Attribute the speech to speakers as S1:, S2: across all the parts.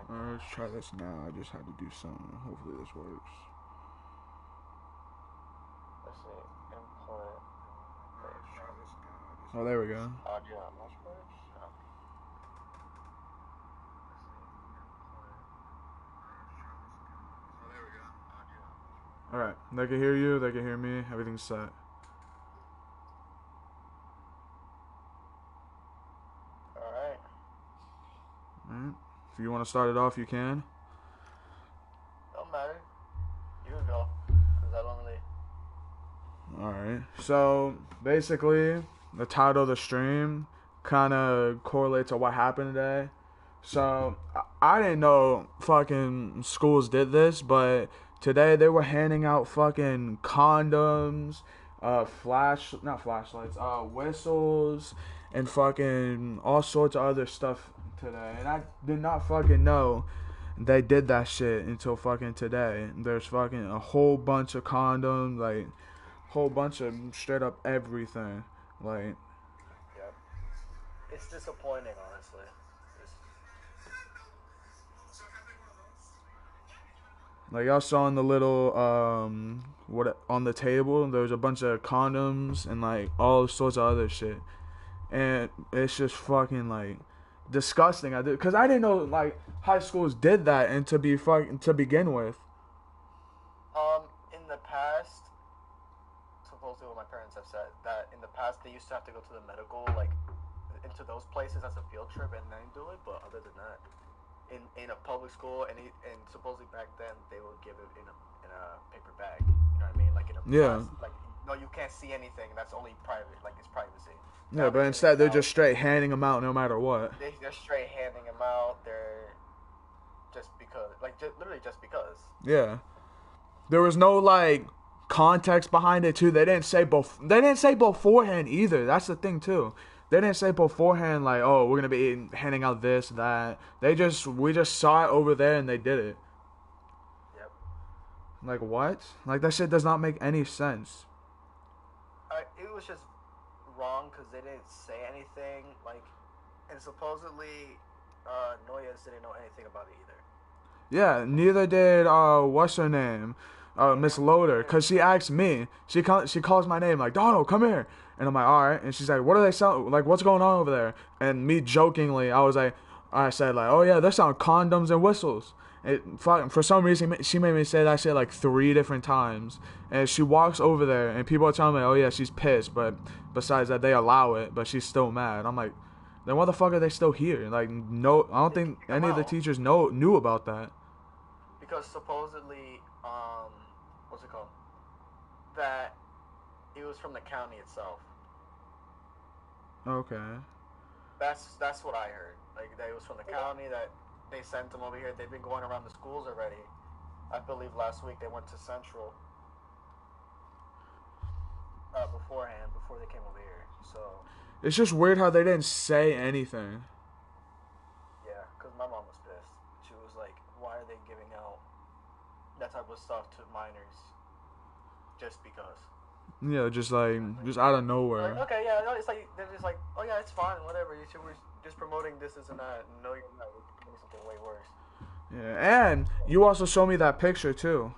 S1: Let's try this now. I just had to do something. Hopefully this works.
S2: Let's see. Input.
S1: Oh, there we go.
S2: Audio.
S1: Alright, they can hear you, they can hear me, everything's set.
S2: Alright.
S1: Alright, if you want to start it off, you can.
S2: Don't matter. You can go. Because I don't really...
S1: Alright, so basically, the title of the stream kind of correlates to what happened today. So, I didn't know fucking schools did this, but today they were handing out fucking condoms, not flashlights, whistles, and fucking all sorts of other stuff today. And I did not fucking know they did that shit until fucking today. There's fucking a whole bunch of condoms, like, whole bunch of straight up everything. Like,
S2: Yep. It's disappointing, honestly.
S1: Like y'all saw in the little what on the table, there was a bunch of condoms and like all sorts of other shit, and it's just fucking like disgusting. Cause I didn't know like high schools did that, and to begin with.
S2: In the past, supposedly what my parents have said, that in the past they used to have to go to the medical, like into those places as a field trip and then do it, but other than that, in a public school and supposedly back then they would give it in a paper bag. You know what I mean? Like in a plastic, like no, you can't see anything. That's only private. Like it's privacy.
S1: Yeah, but instead they're just straight handing them out no matter what.
S2: They're straight handing them out. They're just because, like literally just because.
S1: Yeah, there was no like context behind it too. They didn't say beforehand either. That's the thing too. They didn't say beforehand like, oh, we're gonna be handing out this, that. We just saw it over there and they did it.
S2: Yep.
S1: Like what? Like that shit does not make any sense.
S2: It was just wrong because they didn't say anything. Like, and supposedly, Noyes didn't know anything about it either.
S1: Yeah, neither did what's her name, Miss Loader, cause she asked me. She calls my name like, Donald, come here. And I'm like, all right. And she's like, what are they selling? Like, what's going on over there? And me jokingly, I said like, oh yeah, they're selling condoms and whistles. For some reason, she made me say that shit like 3 different times. And she walks over there, and people are telling me, oh yeah, she's pissed. But besides that, they allow it, but she's still mad. I'm like, then why the fuck are they still here? Like, no, I don't think any of the teachers knew about that.
S2: Because supposedly, what's it called? That it was from the county itself.
S1: Okay.
S2: That's what I heard. Like that it was from the county, that they sent them over here. They've been going around the schools already. I believe last week they went to Central. Before they came over here. So.
S1: It's just weird how they didn't say anything.
S2: Yeah, because my mom was pissed. She was like, why are they giving out that type of stuff to minors just because?
S1: Yeah, just out of nowhere.
S2: Like, okay, yeah, it's like they're just like, oh yeah, it's fine, whatever. We're just promoting this and that. No, you're not. We're promoting something way worse.
S1: Yeah, and you also showed me that picture too.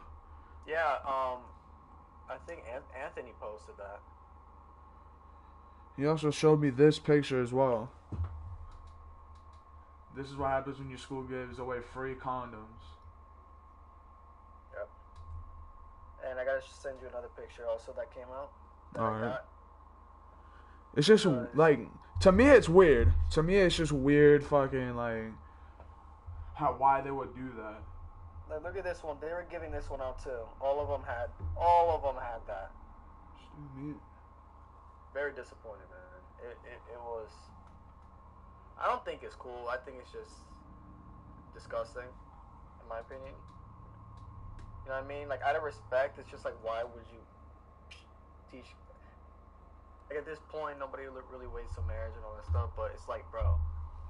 S2: Yeah, I think Anthony posted that.
S1: He also showed me this picture as well. This is what happens when your school gives away free condoms.
S2: Yep. And I gotta send you another picture also that came out.
S1: Alright. It's just like, to me it's weird. To me it's just weird fucking like why they would do that.
S2: Like, look at this one. They were giving this one out too. All of them had that.
S1: Stupid.
S2: Very disappointed, man. It was. I don't think it's cool. I think it's just disgusting, in my opinion. You know what I mean? Like, out of respect, it's just like, why would you teach? Like, at this point, nobody really waits till marriage and all that stuff. But it's like, bro,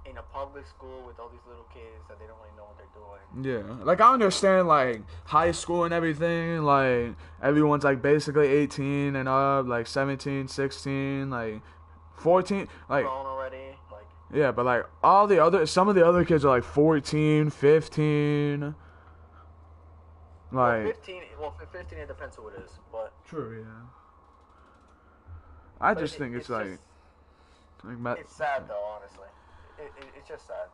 S2: in a public school with all these little kids that they don't really know what they're doing.
S1: Yeah, like I understand like high school and everything, like everyone's like basically 18 and up, like 17, 16, like 14, like
S2: grown already, like
S1: Yeah, but like some of the other kids are like 14, 15.
S2: Well,
S1: Like
S2: 15. Well, for 15, it depends who it is, but
S1: true, yeah. I just think it's
S2: it's just
S1: like
S2: it's sad though. Honestly, it's just sad.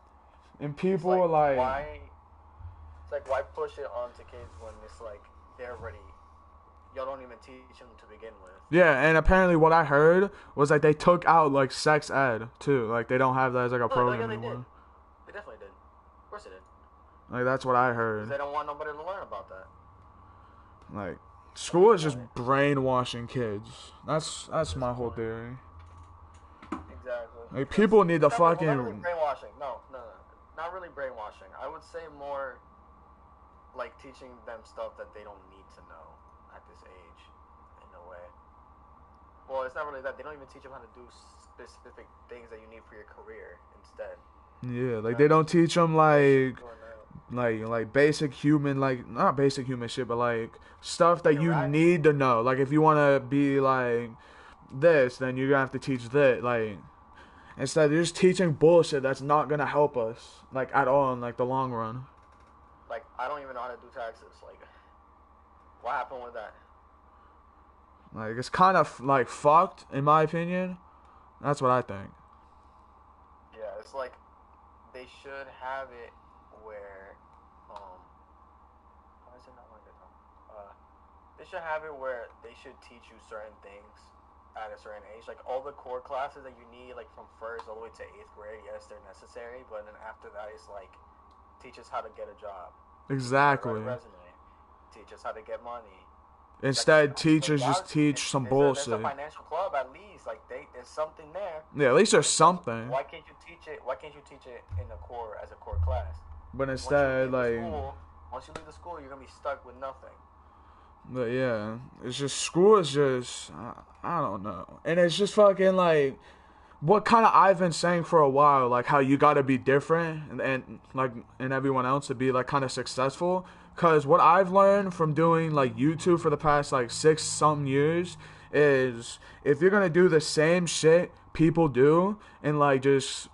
S1: and
S2: It's
S1: people
S2: like
S1: are like
S2: why. It's like why push it onto kids when it's like they're already. Y'all don't even teach them to begin with.
S1: yeah, and apparently what I heard was like they took out like sex ed too. Like they don't have that as like a program
S2: yeah, they
S1: anymore.
S2: did. They definitely did. Of course they did.
S1: Like that's what I
S2: 'Cause
S1: heard.
S2: they don't want nobody to learn about that.
S1: Like school is just brainwashing kids. That's my whole theory.
S2: Exactly.
S1: Like people need to
S2: Not
S1: fucking
S2: really brainwashing. No. Not really brainwashing. I would say more like teaching them stuff that they don't need to know at this age, in a way. Well, it's not really that. They don't even teach them how to do specific things that you need for your career instead.
S1: yeah, like they don't teach them like basic human, like not basic human shit, but like stuff that you need to know. Like if you want to be like this, then you're gonna have to teach that. Like instead of just teaching bullshit that's not gonna help us like at all in like the long run.
S2: Like I don't even know how to do taxes. Like what happened with that?
S1: Like it's kind of like fucked in my opinion. That's what I think.
S2: Yeah, it's like they should have it where why is it not like that? They should have it where they should teach you certain things at a certain age. Like all the core classes that you need, like from first all the way to 8th grade, yes, they're necessary. But then after that, it's like teach us how to get a job.
S1: Exactly.
S2: Write a resume. Teach us how to get money.
S1: Instead,
S2: like,
S1: teachers just teach some bullshit.
S2: There's a financial club at least. Like there's something there.
S1: Yeah, at least there's something.
S2: Why can't you teach it? Why can't you teach it in the core as a core class?
S1: But instead, like,
S2: once you leave the school, you're gonna be stuck with nothing.
S1: But yeah, it's just school is just I don't know, and it's just fucking like what kind of I've been saying for a while, like how you gotta be different and like and everyone else to be like kind of successful. Cause what I've learned from doing like YouTube for the past like 6 some years is if you're gonna do the same shit people do and like just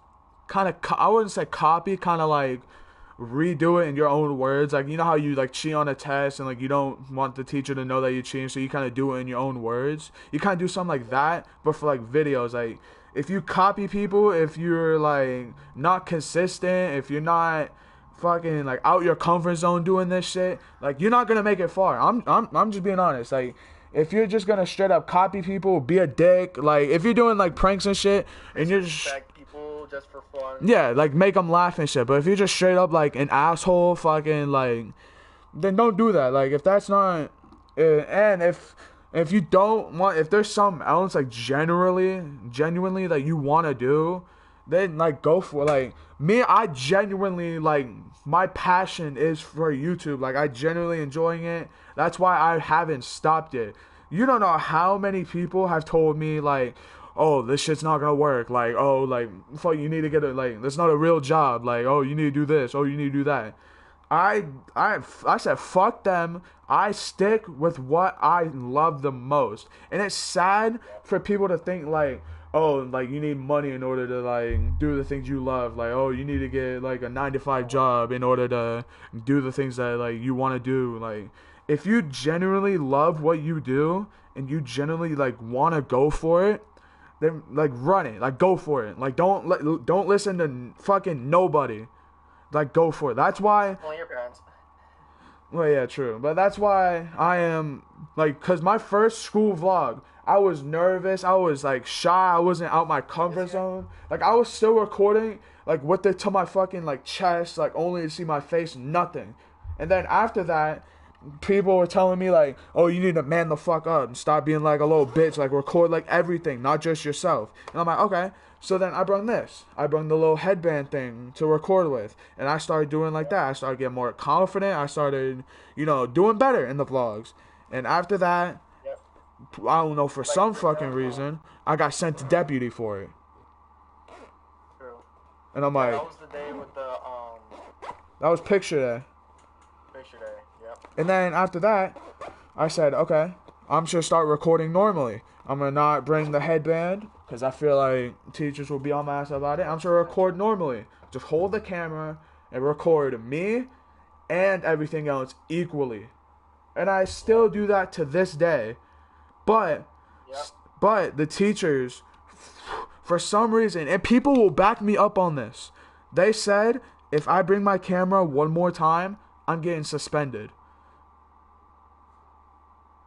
S1: kind of I wouldn't say copy, kind of like redo it in your own words. Like you know how you like cheat on a test and like you don't want the teacher to know that you're cheating, so you kind of do it in your own words. You kind of do something like that, but for like videos. Like if you copy people, if you're like not consistent, if you're not fucking like out your comfort zone doing this shit, like you're not gonna make it far. I'm just being honest. Like if you're just gonna straight up copy people, be a dick. Like if you're doing like pranks and shit, and you're just
S2: people just for fun.
S1: Yeah, like make them laugh and shit. But if you're just straight up like an asshole, fucking like, then don't do that. Like if that's not, and if you don't want, if there's something else like genuinely that you want to do, then like go for it. Like me, I genuinely like my passion is for YouTube. Like I genuinely enjoying it. That's why I haven't stopped it. You don't know how many people have told me like, oh, this shit's not gonna work. Like, oh, like, fuck, you need to get it. Like, that's not a real job. Like, oh, you need to do this. Oh, you need to do that. I said, fuck them. I stick with what I love the most. And it's sad for people to think like, oh, like you need money in order to like do the things you love. Like, oh, you need to get like a 9-to-5 job in order to do the things that like you want to do. Like, if you genuinely love what you do and you genuinely like want to go for it, then like run it. Like go for it. Like don't listen to fucking nobody. Like go for it. That's why.
S2: Only your parents.
S1: Well, yeah, true. But that's why I am like, cause my first school vlog, I was nervous. I was like shy. I wasn't out my comfort zone. Like I was still recording like with it to my fucking like chest, like only to see my face, nothing. And then after that, people were telling me like, oh, you need to man the fuck up and stop being like a little bitch. Like record like everything, not just yourself. And I'm like, okay. So then I brung this. I brung the little headband thing to record with. And I started doing like that. I started getting more confident. I started, doing better in the vlogs. And after that, I don't know, for some fucking reason, I got sent to deputy for it.
S2: True.
S1: And I'm like,
S2: that was the day with the
S1: that was picture day.
S2: Picture day, yep.
S1: And then after that, I said, okay, I'm just gonna start recording normally. I'm gonna not bring the headband. because I feel like teachers will be on my ass about it. I'm sure record normally. Just hold the camera and record me and everything else equally. And I still do that to this day. But the teachers, for some reason, and people will back me up on this, they said if I bring my camera one more time, I'm getting suspended.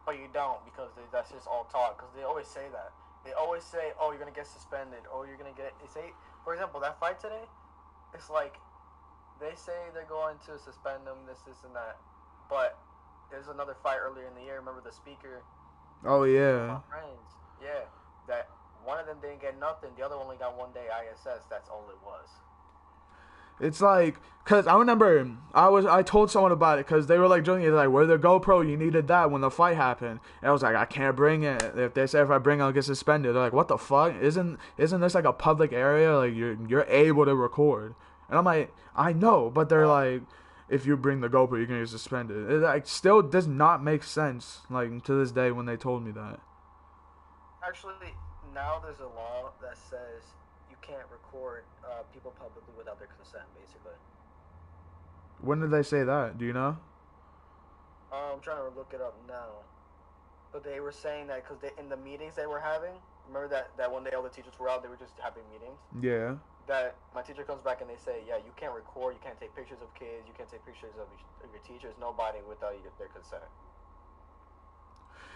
S2: But you don't, because that's just all talk. Because they always say that. They always say, "Oh, you're gonna get suspended. Oh, you're gonna get." They say, for example, that fight today. It's like they say they're going to suspend them, this, and that. But there's another fight earlier in the year. Remember the speaker?
S1: Oh yeah.
S2: My friends, yeah. That one of them didn't get nothing. The other only got 1 day ISS. That's all it was.
S1: It's like, cause I remember I told someone about it, cause they were like joking, like, where the GoPro, you needed that when the fight happened. And I was like, I can't bring it. If they say if I bring it, I'll get suspended. They're like, what the fuck? Isn't this like a public area? Like you're able to record. And I'm like, I know, but they're like, if you bring the GoPro, you're gonna get suspended. It like still does not make sense. Like to this day when they told me that.
S2: Actually, now there's a law that says you can't record people publicly without their consent, basically.
S1: When did they say that? Do you know?
S2: I'm trying to look it up now. But they were saying that because in the meetings they were having, remember that one day all the teachers were out, they were just having meetings?
S1: Yeah.
S2: That my teacher comes back and they say, yeah, you can't record, you can't take pictures of kids, you can't take pictures of your teachers, nobody without their consent.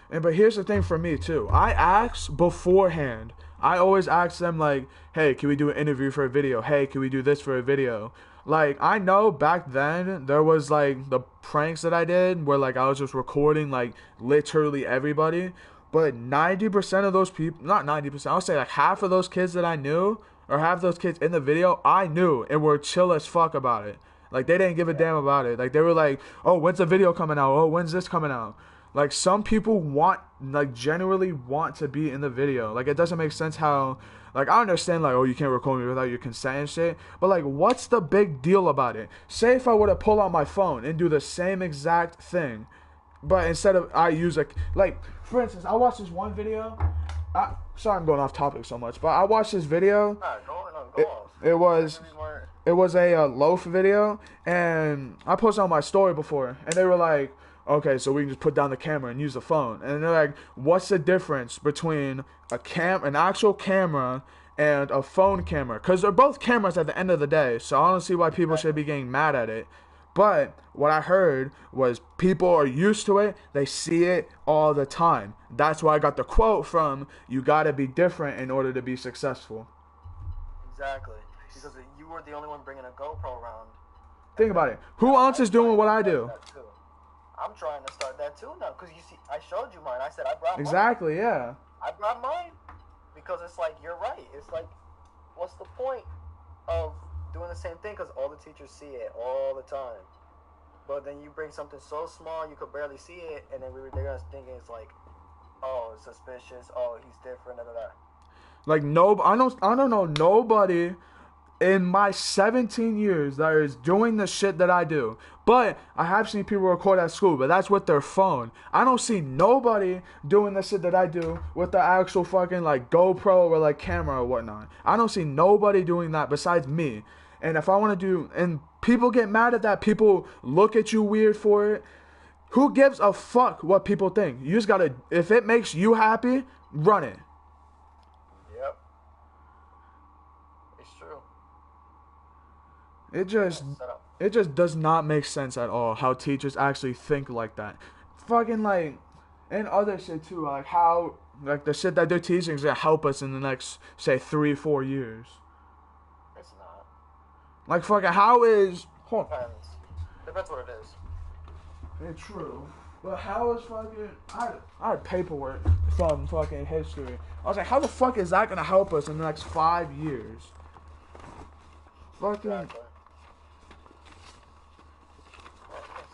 S1: But here's the thing for me too. I ask beforehand. I always ask them like, hey, can we do an interview for a video? Hey, can we do this for a video? Like, I know back then there was like the pranks that I did where like I was just recording like literally everybody. But 90% of those people, not 90%, I'll say like half of those kids that I knew, or half those kids in the video, I knew and were chill as fuck about it. Like, they didn't give a damn about it. Like, they were like, oh, when's the video coming out? Oh, when's this coming out? Like, some people genuinely want to be in the video. Like, it doesn't make sense how, like, I understand, like, oh, you can't record me without your consent and shit. But, like, what's the big deal about it? Say if I were to pull out my phone and do the same exact thing, but instead of, I use, like, for instance, I watched this one video. Sorry I'm going off topic so much, but I watched this video.
S2: Go off.
S1: It was a loaf video, and I posted on my story before, and they were like, okay, so we can just put down the camera and use the phone. And they're like, what's the difference between an actual camera and a phone camera? Because they're both cameras at the end of the day, so I don't see why people should be getting mad at it. But what I heard was people are used to it. They see it all the time. That's why I got the quote from, you gotta be different in order to be successful.
S2: Exactly. Because you were the only one bringing a GoPro around.
S1: Think about it. Who else is doing what I do?
S2: I'm trying to start that too now. Because you see, I showed you mine. I said I brought mine.
S1: Exactly, yeah.
S2: I brought mine. Because it's like, you're right. It's like, what's the point of doing the same thing? Because all the teachers see it all the time. But then you bring something so small you could barely see it, and then they're gonna think it's like, oh, it's suspicious. Oh, he's different.
S1: Like I don't know nobody in my 17 years that is doing the shit that I do. But I have seen people record at school, but that's with their phone. I don't see nobody doing the shit that I do with the actual fucking like GoPro or like camera or whatnot. I don't see nobody doing that besides me. And if I want to do, and people get mad at that, people look at you weird for it. Who gives a fuck what people think? You just gotta, if it makes you happy, run it.
S2: Yep. It's true.
S1: It just does not make sense at all how teachers actually think like that. Fucking like, and other shit too, like how, like the shit that they're teaching is gonna help us in the next, say, 3-4 years.
S2: It's not.
S1: Like fucking, how is, hold on.
S2: Depends what it is.
S1: It's true. But how is fucking, I had paperwork from fucking history. I was like, how the fuck is that gonna help us in the next 5 years? Fucking.
S2: Exactly.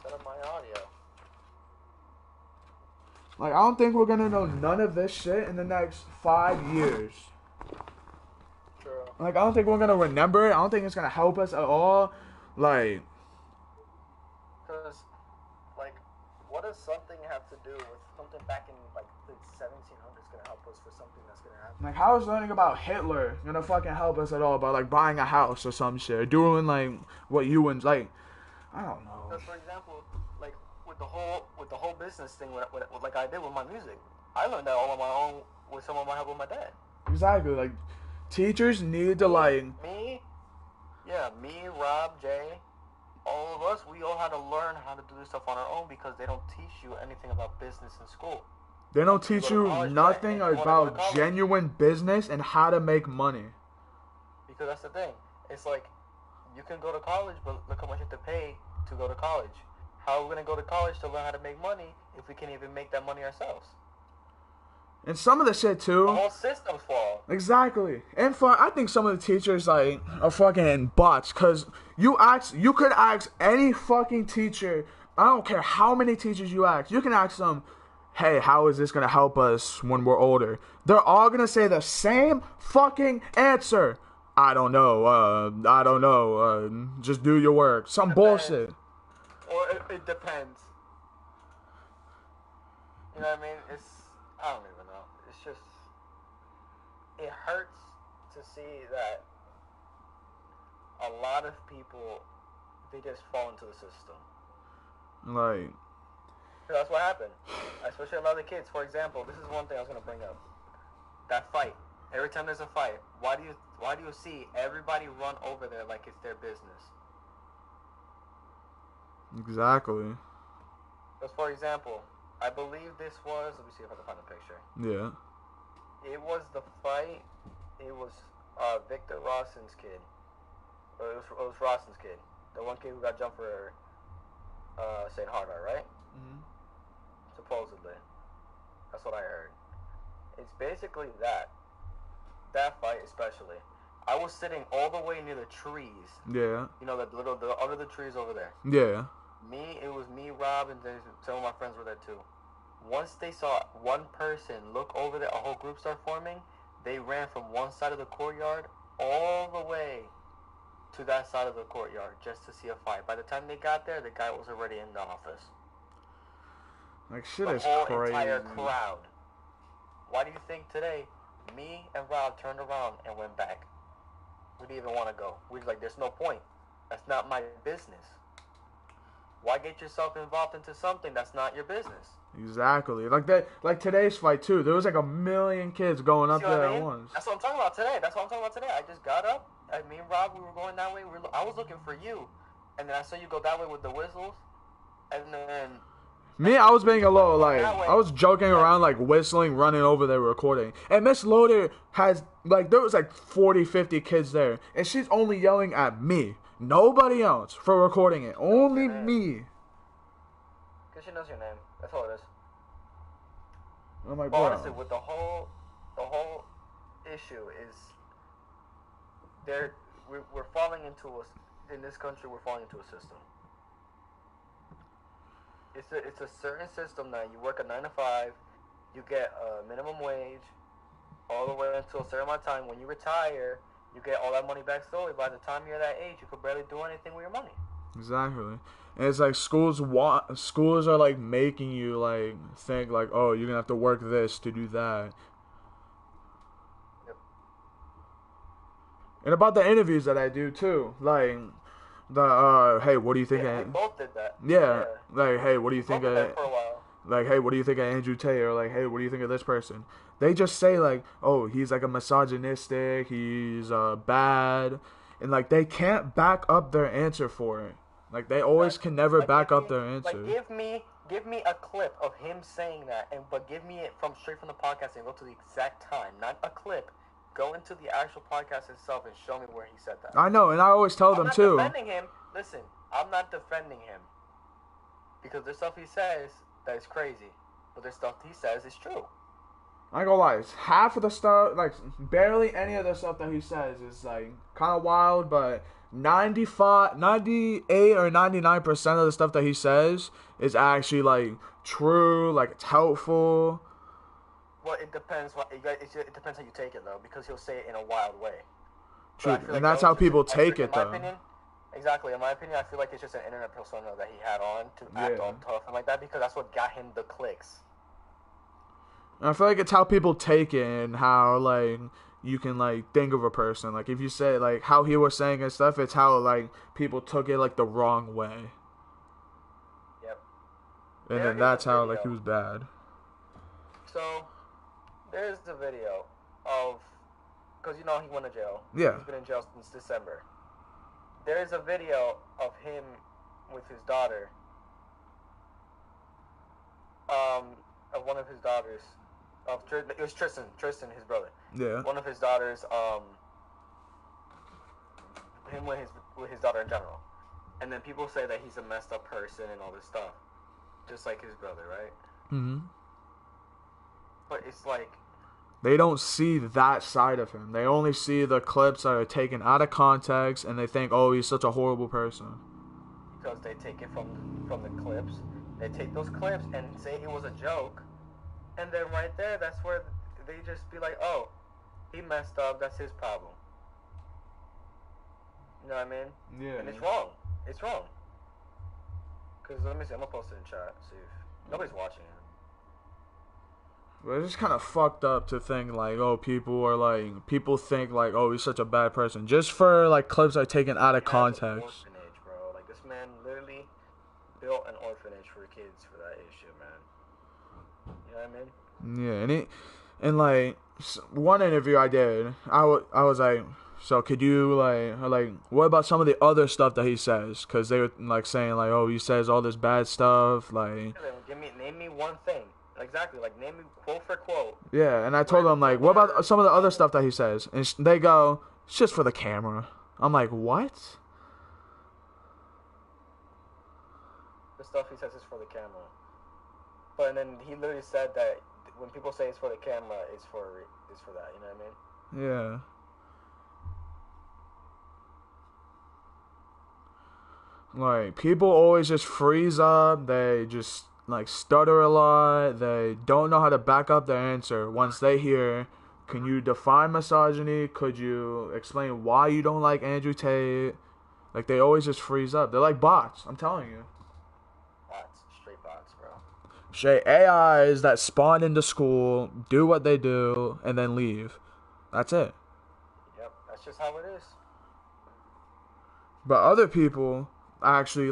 S2: Set up my audio.
S1: Like, I don't think we're gonna know none of this shit in the next 5 years.
S2: True.
S1: Like, I don't think we're gonna remember it. I don't think it's gonna help us at all. Like,
S2: because, like, what does something have to do with something back in like the 1700s gonna help us for something that's gonna happen?
S1: Like, how is learning about Hitler gonna fucking help us at all? About like buying a house or some shit, doing like what you and like, I don't know.
S2: Because for example, like with the whole business thing, like I did with my music, I learned that all on my own with some of my help with my dad.
S1: Exactly. Like, teachers need to like
S2: me, Rob, Jay, all of us. We all had to learn how to do this stuff on our own because they don't teach you anything about business in school.
S1: They don't teach you nothing about genuine business and how to make money.
S2: Because that's the thing. It's like, you can go to college, but look how much you have to pay to go to college. How are we going to go to college to learn how to make money if we can't even make that money ourselves?
S1: And some of the shit, too.
S2: The whole system's flawed.
S1: Exactly. And I think some of the teachers, like, are fucking bots. Because you could ask any fucking teacher, I don't care how many teachers you ask, you can ask them, hey, how is this going to help us when we're older? They're all going to say the same fucking answer. I don't know. Just do your work. Some bullshit.
S2: Or it depends. You know what I mean? I don't even know. It's just, it hurts to see that a lot of people, they just fall into the system.
S1: Like,
S2: that's what happened. Especially a lot of the kids. For example, this is one thing I was gonna bring up. That fight. Every time there's a fight, why do you see everybody run over there like it's their business?
S1: Exactly.
S2: Because for example, I believe this was. Let me see if I can find a picture.
S1: Yeah.
S2: It was the fight. It was Victor Rawson's kid. It was Rawson's kid. The one kid who got jumped for St. Hardart, right?
S1: Mm-hmm.
S2: Supposedly. That's what I heard. It's basically that fight especially. I was sitting all the way near the trees.
S1: Yeah.
S2: You know, the under the trees over there.
S1: Yeah.
S2: It was me, Rob, and then some of my friends were there too. Once they saw one person look over there, a whole group start forming, they ran from one side of the courtyard all the way to that side of the courtyard just to see a fight. By the time they got there, the guy was already in the office.
S1: Like, shit
S2: the
S1: is
S2: whole
S1: crazy.
S2: Entire crowd. Why do you think today, me and Rob turned around and went back? We didn't even want to go. We were like, there's no point. That's not my business. Why get yourself involved into something that's not your business?
S1: Exactly. Like today's fight too. There was like 1 million kids going up there at once.
S2: That's what I'm talking about today. I just got up. Me and Rob, we were going that way. I was looking for you, and then I saw you go that way with the whistles, and then.
S1: Me, I was being a little, like, I was joking around, like, whistling, running over there, recording. And Miss Loader has, like, there was, like, 40, 50 kids there. And she's only yelling at me. Nobody else for recording it. Only me.
S2: Because she knows your name. That's all it is.
S1: I'm like,
S2: but
S1: bro.
S2: honestly, with the whole issue is, we're falling into in this country, we're falling into a system. It's a certain system that you work a 9 to 5, you get a minimum wage, all the way until a certain amount of time. When you retire, you get all that money back slowly. By the time you're that age, you could barely do anything with your money.
S1: Exactly. And it's like schools are like making you like think like, oh, you're gonna have to work this to do that.
S2: Yep.
S1: And about the interviews that I do too, like. Hey, what do you think?
S2: Yeah, we both did that.
S1: Yeah, like, hey, what do you think of?
S2: For a while.
S1: Like, hey, what do you think of Andrew Tate? Or like, hey, what do you think of this person? They just say like, oh, he's like a misogynistic, he's bad, and like they can't back up their answer for it. Like they always can never back up their answer.
S2: Like give me a clip of him saying that, but give me it straight from the podcast and go to the exact time, not a clip. Go into the actual podcast itself and show me where he said that.
S1: I know, and I always tell them too.
S2: I'm not defending him. Listen, I'm not defending him. Because there's stuff he says that is crazy. But there's stuff he says is true.
S1: I ain't gonna lie, it's half of the stuff, like, barely any of the stuff that he says is, like, kind of wild, but 98 or 99% of the stuff that he says is actually, like, true, like, it's helpful.
S2: Well, it depends. It depends how you take it, though, because he'll say it in a wild way.
S1: True, and that's how people take it, though.
S2: Exactly. In my opinion, I feel like it's just an internet persona that he had on to act all tough and like that because that's what got him the clicks.
S1: And I feel like it's how people take it and how like you can like think of a person. Like if you say like how he was saying and stuff, it's how like people took it like the wrong way.
S2: Yep.
S1: And
S2: There
S1: then
S2: is
S1: that's
S2: a
S1: how
S2: video.
S1: like he was bad.
S2: So there's the video of because you know he went to jail.
S1: Yeah.
S2: He's been in jail since December. There is a video of him with his daughter. Of one of his daughters. It was Tristan, his brother.
S1: Yeah.
S2: One of his daughters. Him with his daughter in general. And then people say that he's a messed up person and all this stuff, just like his brother, right?
S1: Mhm.
S2: But it's like
S1: they don't see that side of him. They only see the clips that are taken out of context, and they think, "Oh, he's such a horrible person."
S2: Because they take it from the clips, they take those clips and say it was a joke, and then right there, that's where they just be like, "Oh, he messed up. That's his problem." You know what I mean?
S1: Yeah.
S2: And it's wrong. It's wrong. Because let me see. I'm gonna post it in chat. See if nobody's watching it.
S1: But it's just kind of fucked up to think like, oh, people think like, oh, he's such a bad person just for like clips that are taken out of context.
S2: An orphanage, bro. Like this man literally built an orphanage for kids for that issue, man. You know what I mean?
S1: Yeah, and like one interview I did, I was like, so could you like what about some of the other stuff that he says? Because they were like saying like, oh, he says all this bad stuff, like.
S2: Name me one thing. Exactly, like name me quote for quote.
S1: Yeah, and I told them like, what about some of the other stuff that he says? And they go, it's just for the camera. I'm like, what?
S2: The stuff he says is for the camera. But and then he literally said that when people say it's for the camera, it's for that. You know what I mean?
S1: Yeah. Like people always just freeze up. They just like stutter a lot. They don't know how to back up their answer once they hear, can you define misogyny? Could you explain why you don't like Andrew Tate? Like they always just freeze up. They're like bots, I'm telling you.
S2: Bots, straight bots, bro.
S1: Straight AIs that spawn into school, do what they do, and then leave. That's it.
S2: Yep, that's just how it is.
S1: But other people actually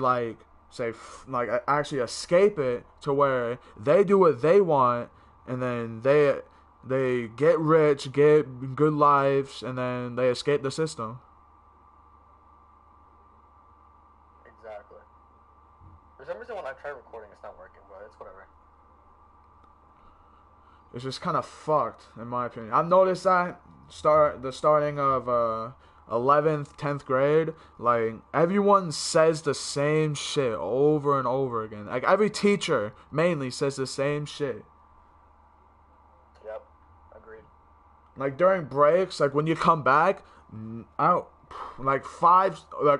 S1: actually escape it to where they do what they want, and then they get rich, get good lives, and then they escape the system.
S2: Exactly. For some reason, when I try recording, it's not working, but it's whatever.
S1: It's just kind of fucked, in my opinion. I've noticed that the starting of 11th, 10th grade, like everyone says the same shit over and over again. Like every teacher mainly says the same shit.
S2: Yep, agreed.
S1: Like during breaks, like when you come back,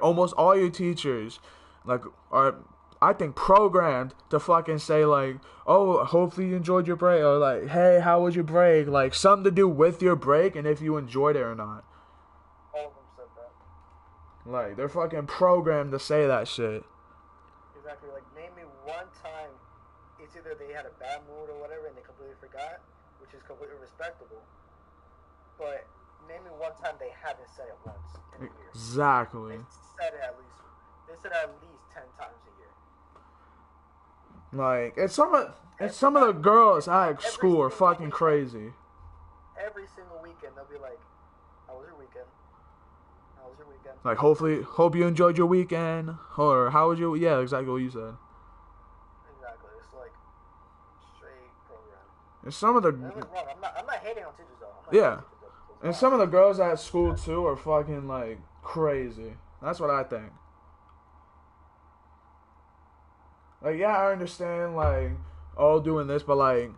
S1: almost all your teachers, like are I think programmed to fucking say like, oh, hopefully you enjoyed your break, or like, hey, how was your break? Like something to do with your break and if you enjoyed it or not.
S2: All of them said that.
S1: Like, they're fucking programmed to say that shit.
S2: Exactly. Like, name me one time it's either they had a bad mood or whatever and they completely forgot, which is completely respectable. But name me one time they haven't said it once in a year.
S1: Exactly.
S2: They said it at least 10 times a year.
S1: Like, it's some of the girls at school are fucking crazy.
S2: Every single weekend they'll be like, how was your weekend? How was your weekend?
S1: Like, hope you enjoyed your weekend. Or, how was your... Yeah, exactly what you said.
S2: Exactly. It's like, straight program.
S1: And some of the...
S2: I'm not hating on teachers, though.
S1: Yeah. And some of the girls at school, too, are fucking, like, crazy. That's what I think. Like, yeah, I understand, like, all doing this, but, like,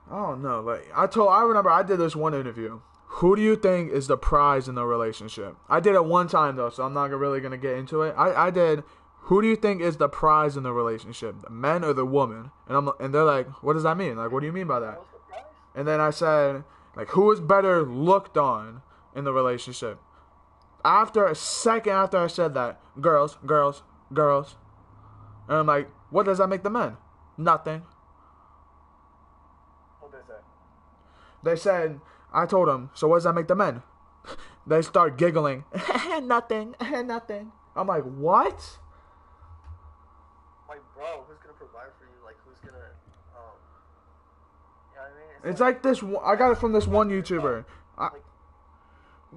S1: I don't know. Like, I remember I did this one interview. Who do you think is the prize in the relationship? I did it one time, though, so I'm not really going to get into it. I did, who do you think is the prize in the relationship? The man or the woman? And they're like, what does that mean? Like, what do you mean by that? And then I said, like, who is better looked on in the relationship? after a second after I said that, girls, girls, girls. And I'm like, what does that make the men? Nothing.
S2: What did they say?
S1: They said, I told them, so what does that make the men? They start giggling. Nothing, nothing. I'm like, what?
S2: Like, bro, who's gonna provide for you? Like, who's gonna, you know what I mean?
S1: It's like this. I got it from this one YouTuber. What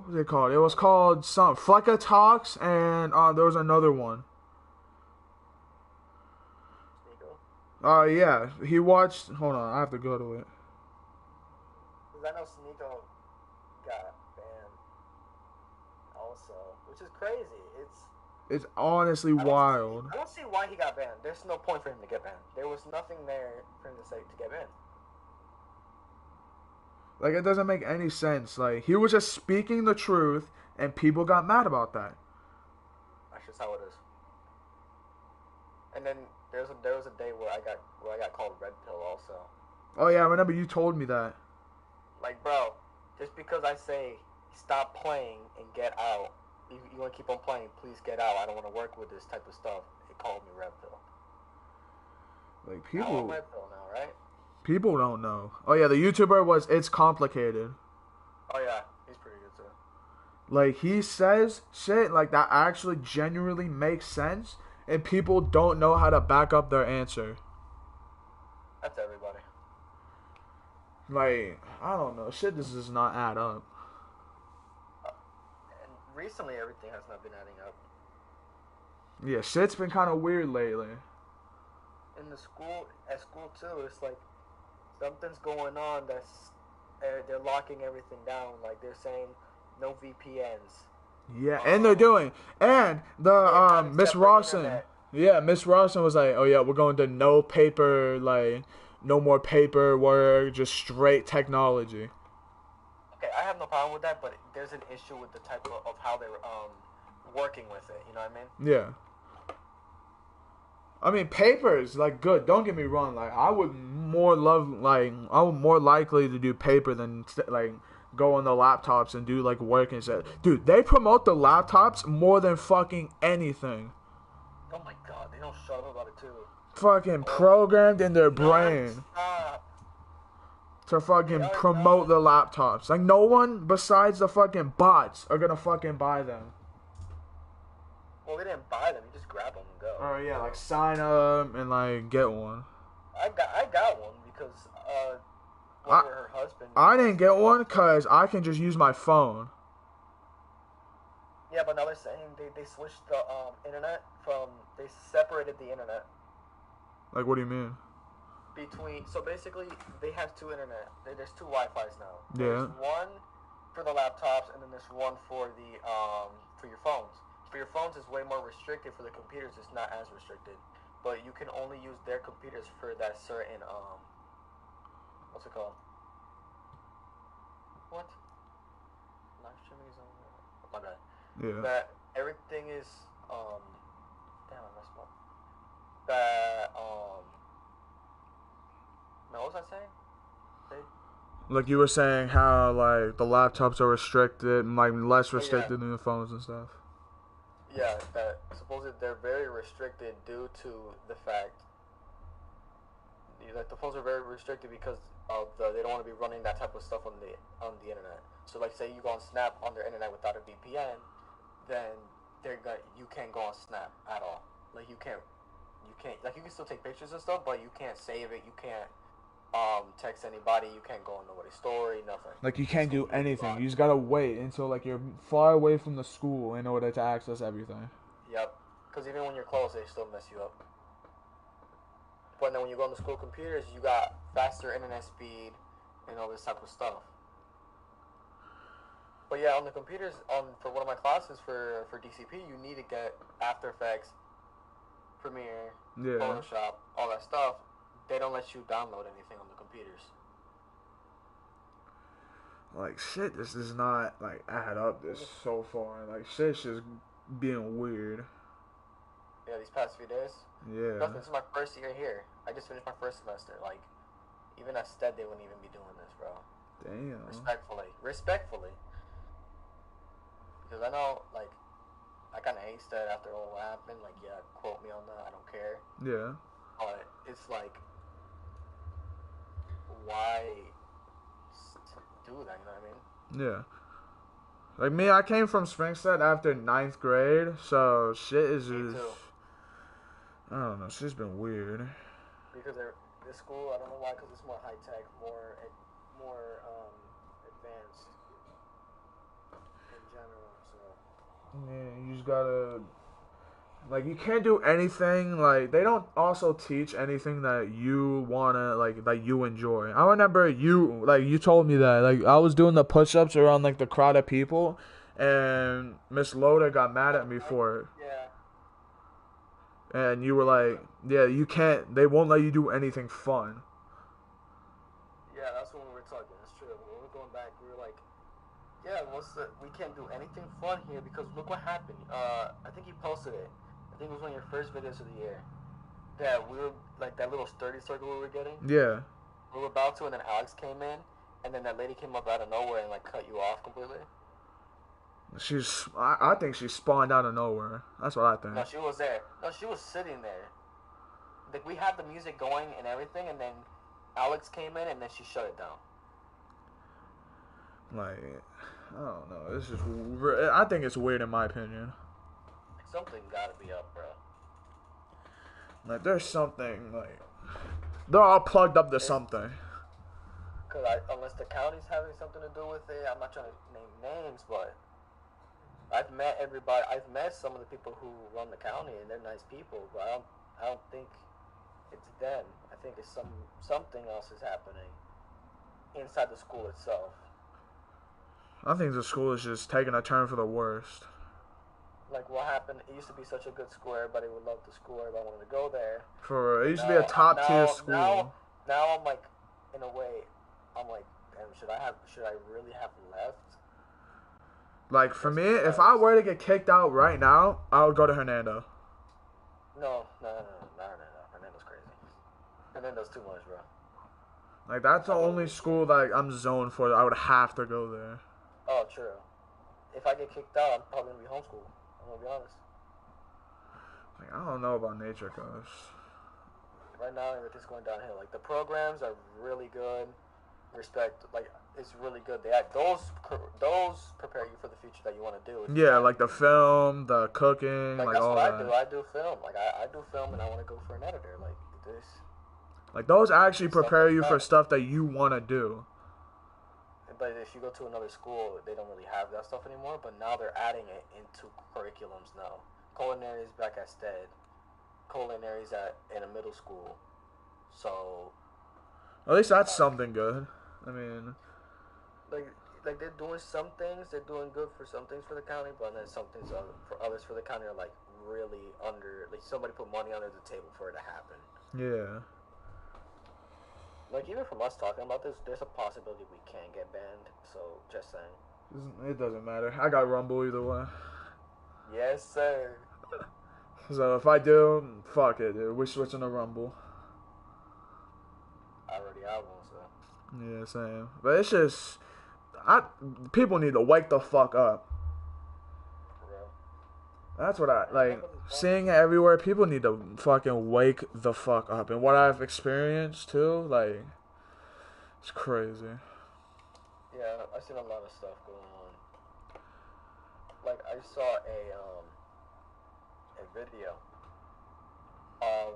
S1: was it called? It was called some Flecka Talks, and there was another one.
S2: Sneeko?
S1: Yeah, he watched. Hold on, I have to go to it.
S2: Because I know Sneeko got banned also, which is crazy.
S1: It's honestly wild.
S2: I don't see why he got banned. There's no point for him to get banned. There was nothing there for him to say to get banned.
S1: Like, it doesn't make any sense. Like, he was just speaking the truth, and people got mad about that.
S2: That's just how it is. And then there was a day where I got called red pill also.
S1: Oh yeah, I remember you told me that.
S2: Like, bro, just because I say stop playing and get out, you want to keep on playing, please get out. I don't want to work with this type of stuff. It called me red pill.
S1: Like,
S2: I'm
S1: people.
S2: red pill now, right?
S1: People don't know. Oh yeah, the YouTuber was It's Complicated.
S2: Oh yeah, he's pretty good too.
S1: Like, he says shit like that actually genuinely makes sense, and people don't know how to back up their answer.
S2: That's everybody.
S1: Like, I don't know. Shit just does not add up.
S2: And recently, everything has not been adding up.
S1: Yeah, shit's been kind of weird lately.
S2: In the school, at school too, it's like something's going on that's they're locking everything down. Like, they're saying no VPNs.
S1: Yeah, and they're doing, and the Miss Rawson.
S2: Internet.
S1: Yeah, Miss Rawson was like, oh yeah, we're going to no paper, like no more paperwork, just straight technology.
S2: Okay, I have no problem with that, but there's an issue with the type of how they're working with it. You know what I mean?
S1: Yeah. I mean, paper is like good. Don't get me wrong. Like, I would more likely to do paper than like go on the laptops and do like work and stuff. Dude, they promote the laptops more than fucking anything.
S2: Oh my god, they don't shut up about it too.
S1: Fucking programmed in their brain to fucking promote the laptops. Like, no one besides the fucking bots are gonna fucking buy them.
S2: Well, they didn't buy them. You just grab them and go.
S1: Oh yeah, like sign up and like get one.
S2: I got one because her husband.
S1: I didn't get one because I can just use my phone.
S2: Yeah, but now they're saying they switched the internet from, they separated the internet.
S1: Like, what do you mean?
S2: So basically, they have two internet. There's two Wi-Fi's now.
S1: Yeah.
S2: There's one for the laptops, and then there's one for the for your phones. For your phones, it's way more restricted. For the computers, it's not as restricted. But you can only use their computers for that certain what's it called? What? Live streaming is on. My bad.
S1: Yeah.
S2: That everything is damn, I messed up. That no, what was I saying?
S1: Like, you were saying how like the laptops are restricted and like less restricted than the phones and stuff.
S2: Yeah, that supposedly they're very restricted due to the fact that the phones are very restricted because of they don't want to be running that type of stuff on the internet. So like, say you go on Snap on their internet without a VPN, then you can't go on Snap at all. Like, you can't like, you can still take pictures and stuff, but you can't save it. You can't text anybody. You can't go on nobody's story. Nothing.
S1: Like, you can't do anything. You just gotta wait until like you're far away from the school in order to access everything.
S2: Yep. Because even when you're close, they still mess you up. But then when you go on the school computers, you got faster internet speed and all this type of stuff. But yeah, on the computers, for one of my classes for DCP, you need to get After Effects, Premiere, Photoshop, all that stuff. They don't let you download anything on the computers.
S1: Like, shit, this does not like add up this so far. Like, shit's just being weird.
S2: Yeah, these past few days.
S1: Yeah.
S2: Nothing. This is my first year here. I just finished my first semester. Like, even at STED, they wouldn't even be doing this, bro.
S1: Damn.
S2: Respectfully. Because I know, like, I kind of aced that after all what happened. Like, yeah, quote me on that. I don't care.
S1: Yeah.
S2: But it's like, why do that? You know what I mean?
S1: Yeah. Like me, I came from Springstead after ninth grade, so shit is
S2: Me
S1: just,
S2: too.
S1: I don't know, shit's been weird.
S2: Because this school, I don't know why, because it's more high tech, more advanced in general. So
S1: Yeah, you just gotta, like, you can't do anything, like, they don't also teach anything that you wanna, like, that you enjoy. I remember you told me that, like, I was doing the push-ups around, like, the crowd of people, and Miss Loda got mad at me for it.
S2: yeah,
S1: And you were like, yeah, you can't, they won't let you do anything fun.
S2: yeah, that's when we were talking. That's true. When we were going back, we were like, yeah, we can't do anything fun here because look what happened. I think you posted it. I think it was one of your first videos of the year. Yeah, we were like that little sturdy circle we were getting.
S1: Yeah.
S2: We were about to, and then Alex came in, and then that lady came up out of nowhere and like cut you off completely.
S1: I think she spawned out of nowhere. That's what I think.
S2: No, she was there. No, she was sitting there. Like we had the music going and everything, and then Alex came in, and then she shut it down.
S1: Like, I don't know. It's just, I think it's weird in my opinion.
S2: Something gotta be up, bro.
S1: Like, there's something, like, they're all plugged up to something.
S2: Cause unless the county's having something to do with it, I'm not trying to name names, but I've met everybody. I've met some of the people who run the county, and they're nice people. But I don't think it's them. I think it's something else is happening inside the school itself.
S1: I think the school is just taking a turn for the worst.
S2: Like what happened? It used to be such a good school. Everybody would love the school. Everybody wanted to go there.
S1: It used to be a top tier school.
S2: Now I'm like, in a way, I'm like, damn, should I really have left?
S1: Like, for me, if I were to get kicked out right now, I would go to Hernando.
S2: No, not Hernando. Hernando's crazy. Hernando's too much, bro.
S1: Like, that's the only school that I'm zoned for. I would have to go there.
S2: Oh, true. If I get kicked out, I'm probably gonna be homeschooled. I'm gonna be honest.
S1: Like, I don't know about nature, cause
S2: right now everything's going downhill. Like the programs are really good. Respect, like it's really good. Those prepare you for the future that you want to do.
S1: Yeah, like the film, the cooking, like
S2: that's
S1: all
S2: what
S1: that.
S2: I do film. Like I do film, and I want to go for an editor. Like this.
S1: Like those actually prepare you for stuff that you want to do.
S2: But if you go to another school, they don't really have that stuff anymore. But now they're adding it into curriculums now. Culinary is back at STED. Culinary is in a middle school. So.
S1: At least that's something good. I mean.
S2: Like they're doing some things. They're doing good for some things for the county, but then some things for others for the county are like really under. Like somebody put money under the table for it to happen.
S1: Yeah.
S2: Like even from us talking about this, there's a possibility we can get banned. So just saying.
S1: It doesn't matter. I got Rumble either way.
S2: Yes, sir.
S1: So if I do, fuck it, dude. We're switching to Rumble.
S2: I already have one, so.
S1: Yeah, same. But it's just, people need to wake the fuck up.
S2: For real.
S1: That's what I like. Seeing it everywhere, people need to fucking wake the fuck up. And what I've experienced too, like, it's crazy.
S2: Yeah, I've seen a lot of stuff going on. Like I saw a video of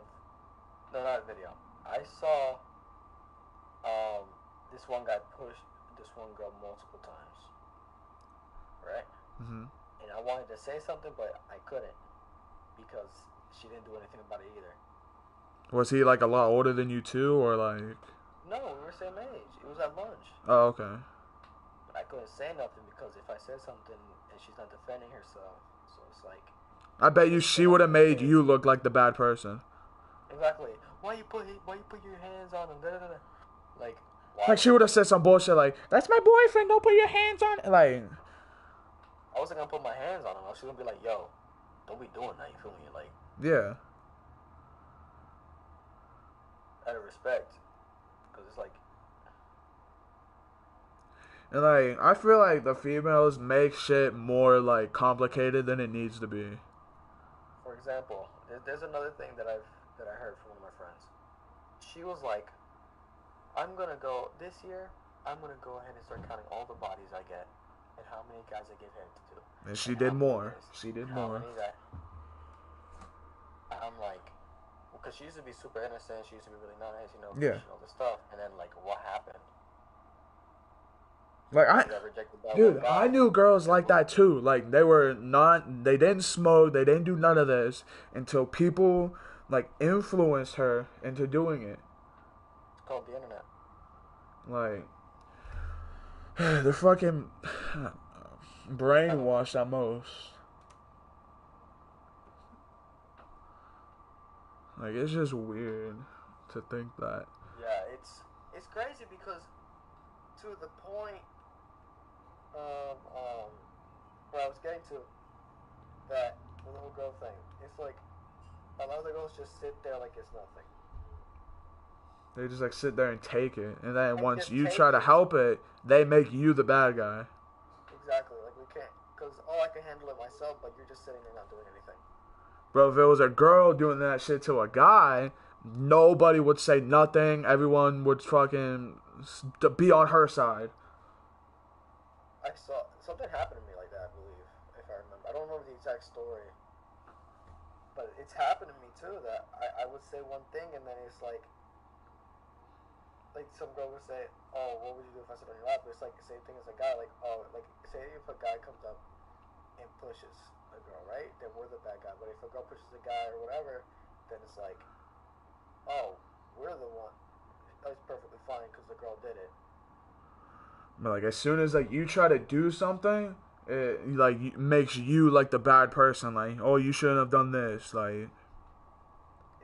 S2: not a video. I saw this one guy pushed this one girl multiple times, right?
S1: Mhm.
S2: And I wanted to say something, but I couldn't because she didn't do anything about it either.
S1: Was he like a lot older than you too, or like?
S2: No, we were same age. It was at lunch.
S1: Oh, okay.
S2: But I couldn't say nothing because if I said something and she's not defending herself, so it's like.
S1: I bet you she would have made you look like the bad person.
S2: Exactly. Why you put your hands on him? Da, da, da. Like. Why?
S1: Like she would have said some bullshit like, "That's my boyfriend. Don't put your hands on it." Like.
S2: I wasn't gonna put my hands on him. I was gonna be like, "Yo, don't be doing that." You feel me? Like.
S1: Yeah.
S2: Out of respect, because it's like.
S1: And like I feel like the females make shit more like complicated than it needs to be.
S2: For example, there's another thing that I heard from one of my friends. She was like, "I'm gonna go this year. I'm gonna go ahead and start counting all the bodies I get, and how many guys I give head to,
S1: And she
S2: and
S1: did
S2: how many
S1: more.
S2: this,
S1: She did
S2: and how
S1: more.
S2: many that." I'm like, because she used to be super innocent. She used to be really nice,
S1: Yeah.
S2: Christian, all this stuff. And then like, what happened?
S1: Like
S2: She got rejected by one
S1: dude, I
S2: guy.
S1: knew girls like that too. Like they didn't smoke, they didn't do none of this until people like influenced her into doing it.
S2: It's called the internet.
S1: Like they're fucking brainwashed at most. Like it's just weird to think that.
S2: Yeah, it's crazy because to the point of where I was getting to, that the little girl thing. It's like a lot of the girls just sit there like it's nothing.
S1: They just like sit there and take it, and then
S2: And
S1: once
S2: just
S1: you
S2: take
S1: try to
S2: it.
S1: help it, they make you the bad guy.
S2: Exactly. Like we can't, because I can handle it myself, but you're just sitting there not doing anything.
S1: Bro, if it was a girl doing that shit to a guy, nobody would say nothing. Everyone would fucking be on her side.
S2: I saw something happen to me like that. I believe, if I remember. I don't remember the exact story, but it's happened to me too. That I would say one thing and then it's like some girl would say, "Oh, what would you do if I sit on your lap?" But it's like the same thing as a guy. Like, oh, like say if a guy comes up and pushes a girl, right? Then we're the bad guy. But if a girl pushes a guy or whatever, then it's like, oh, we're the one. That's perfectly fine because the girl did it.
S1: But like as soon as like you try to do something, it like makes you like the bad person. Like, oh, you shouldn't have done this. Like,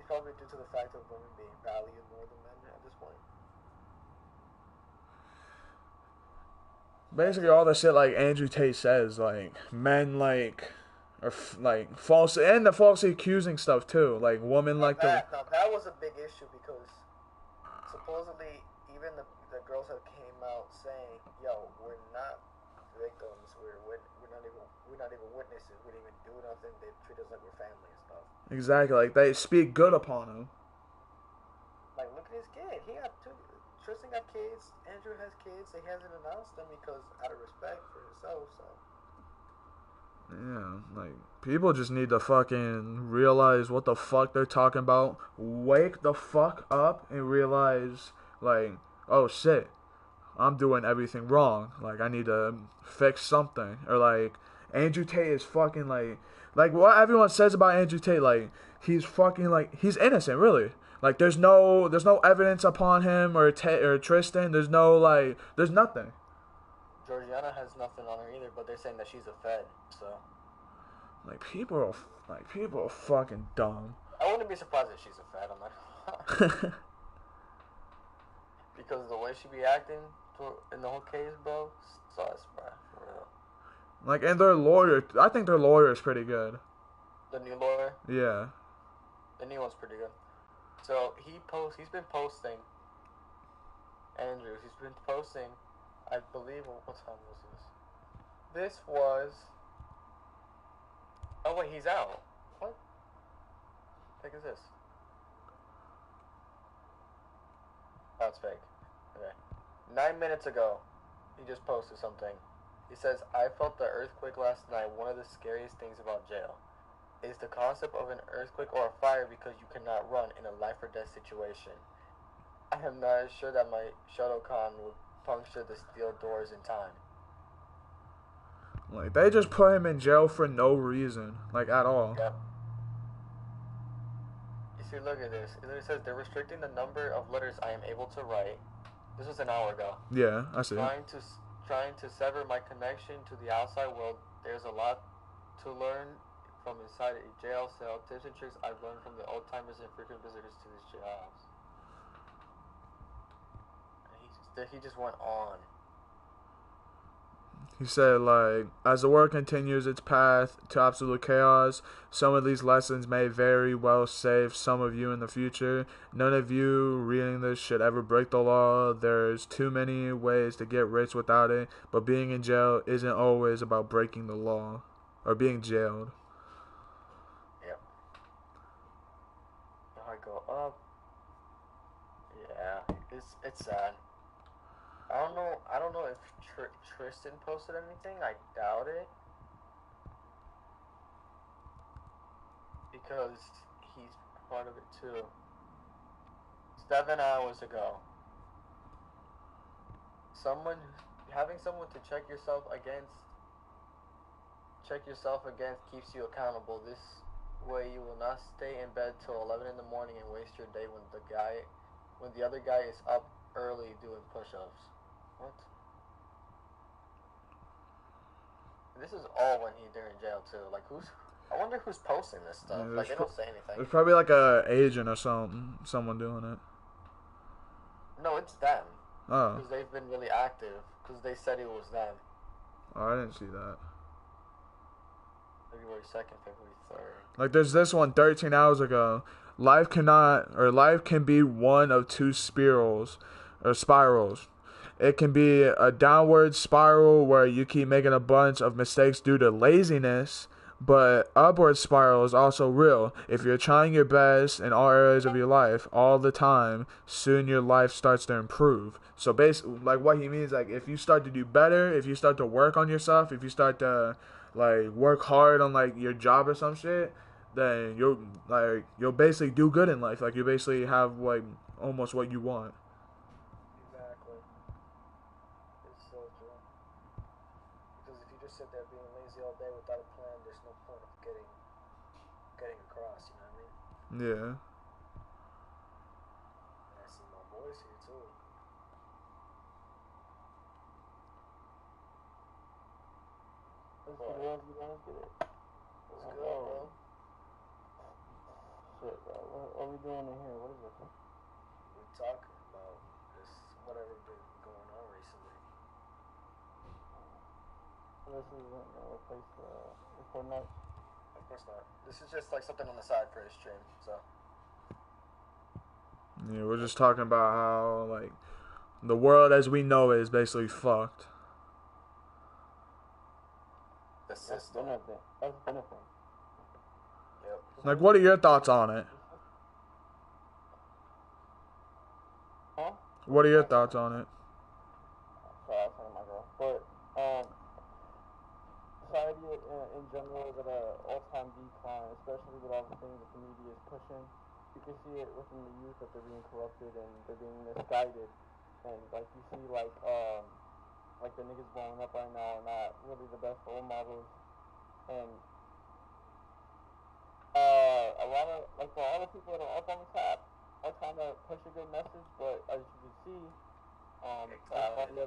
S2: It's probably due to the fact of women being valued more than men at this point.
S1: basically all the shit like Andrew Tate says, like men like are like false and the falsely accusing stuff too. Like women like the
S2: Now that was a big issue because supposedly even the girls that came out saying, "Yo, we're not victims. We're not even witnesses. We didn't even do nothing. They treat us like we're family and stuff."
S1: exactly like they speak good upon him.
S2: Like, look at his kid. He got two. Tristan got kids. Andrew has kids. He hasn't announced them because out of respect for himself. So
S1: Yeah, like people just need to fucking realize what the fuck they're talking about. Wake the fuck up and realize like, oh shit, I'm doing everything wrong. Like I need to fix something. Or like Andrew Tate is fucking like what everyone says about Andrew Tate, like he's fucking like he's innocent, really. Like there's no evidence upon him or or Tristan. There's nothing.
S2: Georgiana has nothing on her either, but they're saying that she's a Fed. So
S1: People are fucking dumb.
S2: I wouldn't be surprised if she's a Fed. I'm not. Because the way she be acting in the whole case, bro, sus, bro, for real.
S1: Like, and their lawyer, I think their lawyer is pretty good.
S2: The new lawyer?
S1: Yeah.
S2: The new one's pretty good. So he's been posting, Andrews, he's been posting, I believe, what time was this? This was, oh wait, he's out. What the heck is this? Oh, it's fake. Okay. 9 minutes ago, he just posted something. He says, I felt the earthquake last night. One of the scariest things about jail is the concept of an earthquake or a fire because you cannot run in a life or death situation. I am not sure that my Shotokan would puncture the steel doors in time.
S1: Like, they just put him in jail for no reason. Like, at all.
S2: Yep. You see, look at this. It says, they're restricting the number of letters I am able to write. This was an hour ago.
S1: Yeah, I see.
S2: Trying to sever my connection to the outside world. There's a lot to learn from inside a jail cell. Tips and tricks I've learned from the old timers and frequent visitors to this jail house. And he just went on.
S1: He said, like, as the world continues its path to absolute chaos, some of these lessons may very well save some of you in the future. None of you reading this should ever break the law. There's too many ways to get rich without it, but being in jail isn't always about breaking the law or being jailed.
S2: Yep. I go up. Yeah, it's sad. I don't know if Tristan posted anything. I doubt it. Because he's part of it too. 7 hours ago. Having someone to check yourself against keeps you accountable. This way you will not stay in bed till 11 in the morning and waste your day when the other guy is up early doing push-ups. What? This is all when he's during jail too. Like I wonder who's posting this stuff.
S1: Yeah,
S2: like they don't say anything.
S1: It's probably like a agent or someone doing it.
S2: No, it's them.
S1: Oh.
S2: Because they've been really active. Because they said it was them.
S1: Oh, I didn't see that.
S2: February 2nd, February 3rd.
S1: Like, there's this one 13 hours ago. Life can be one of two spirals. It can be a downward spiral where you keep making a bunch of mistakes due to laziness, but upward spiral is also real. If you're trying your best in all areas of your life all the time, soon your life starts to improve. So basically, like, what he means, like, if you start to do better, if you start to work on yourself, if you start to, like, work hard on, like, your job or some shit, then you'll basically do good in life. Like, you basically have, like, almost what you want.
S2: Exactly. It's so true. Because if you just sit there being lazy all day without a plan, there's no point of getting across, you know what I mean?
S1: Yeah.
S2: And I see my boys here too. Let's get it. Let's go, bro. Shit, bro. What are we doing in here? What is it? We're talking about this, whatever been going on recently. This isn't gonna replace the record night? Of course not. This is just like something on the side for his stream, so.
S1: Yeah, we're just talking about how, like, the world as we know it is basically fucked.
S2: The system. That's been a thing. Yep.
S1: Like, what are your thoughts on it?
S2: Huh?
S1: What are your thoughts on it?
S2: Sorry, I was talking to my girl. But, society in general is at an all-time decline, especially with all the things that the media is pushing. You can see it within the youth that they're being corrupted and they're being misguided. And, like, you see, like the niggas blowing up right now are not really the best role models. And a lot of people that are up on the top are trying to push a good message, but as you can see, as you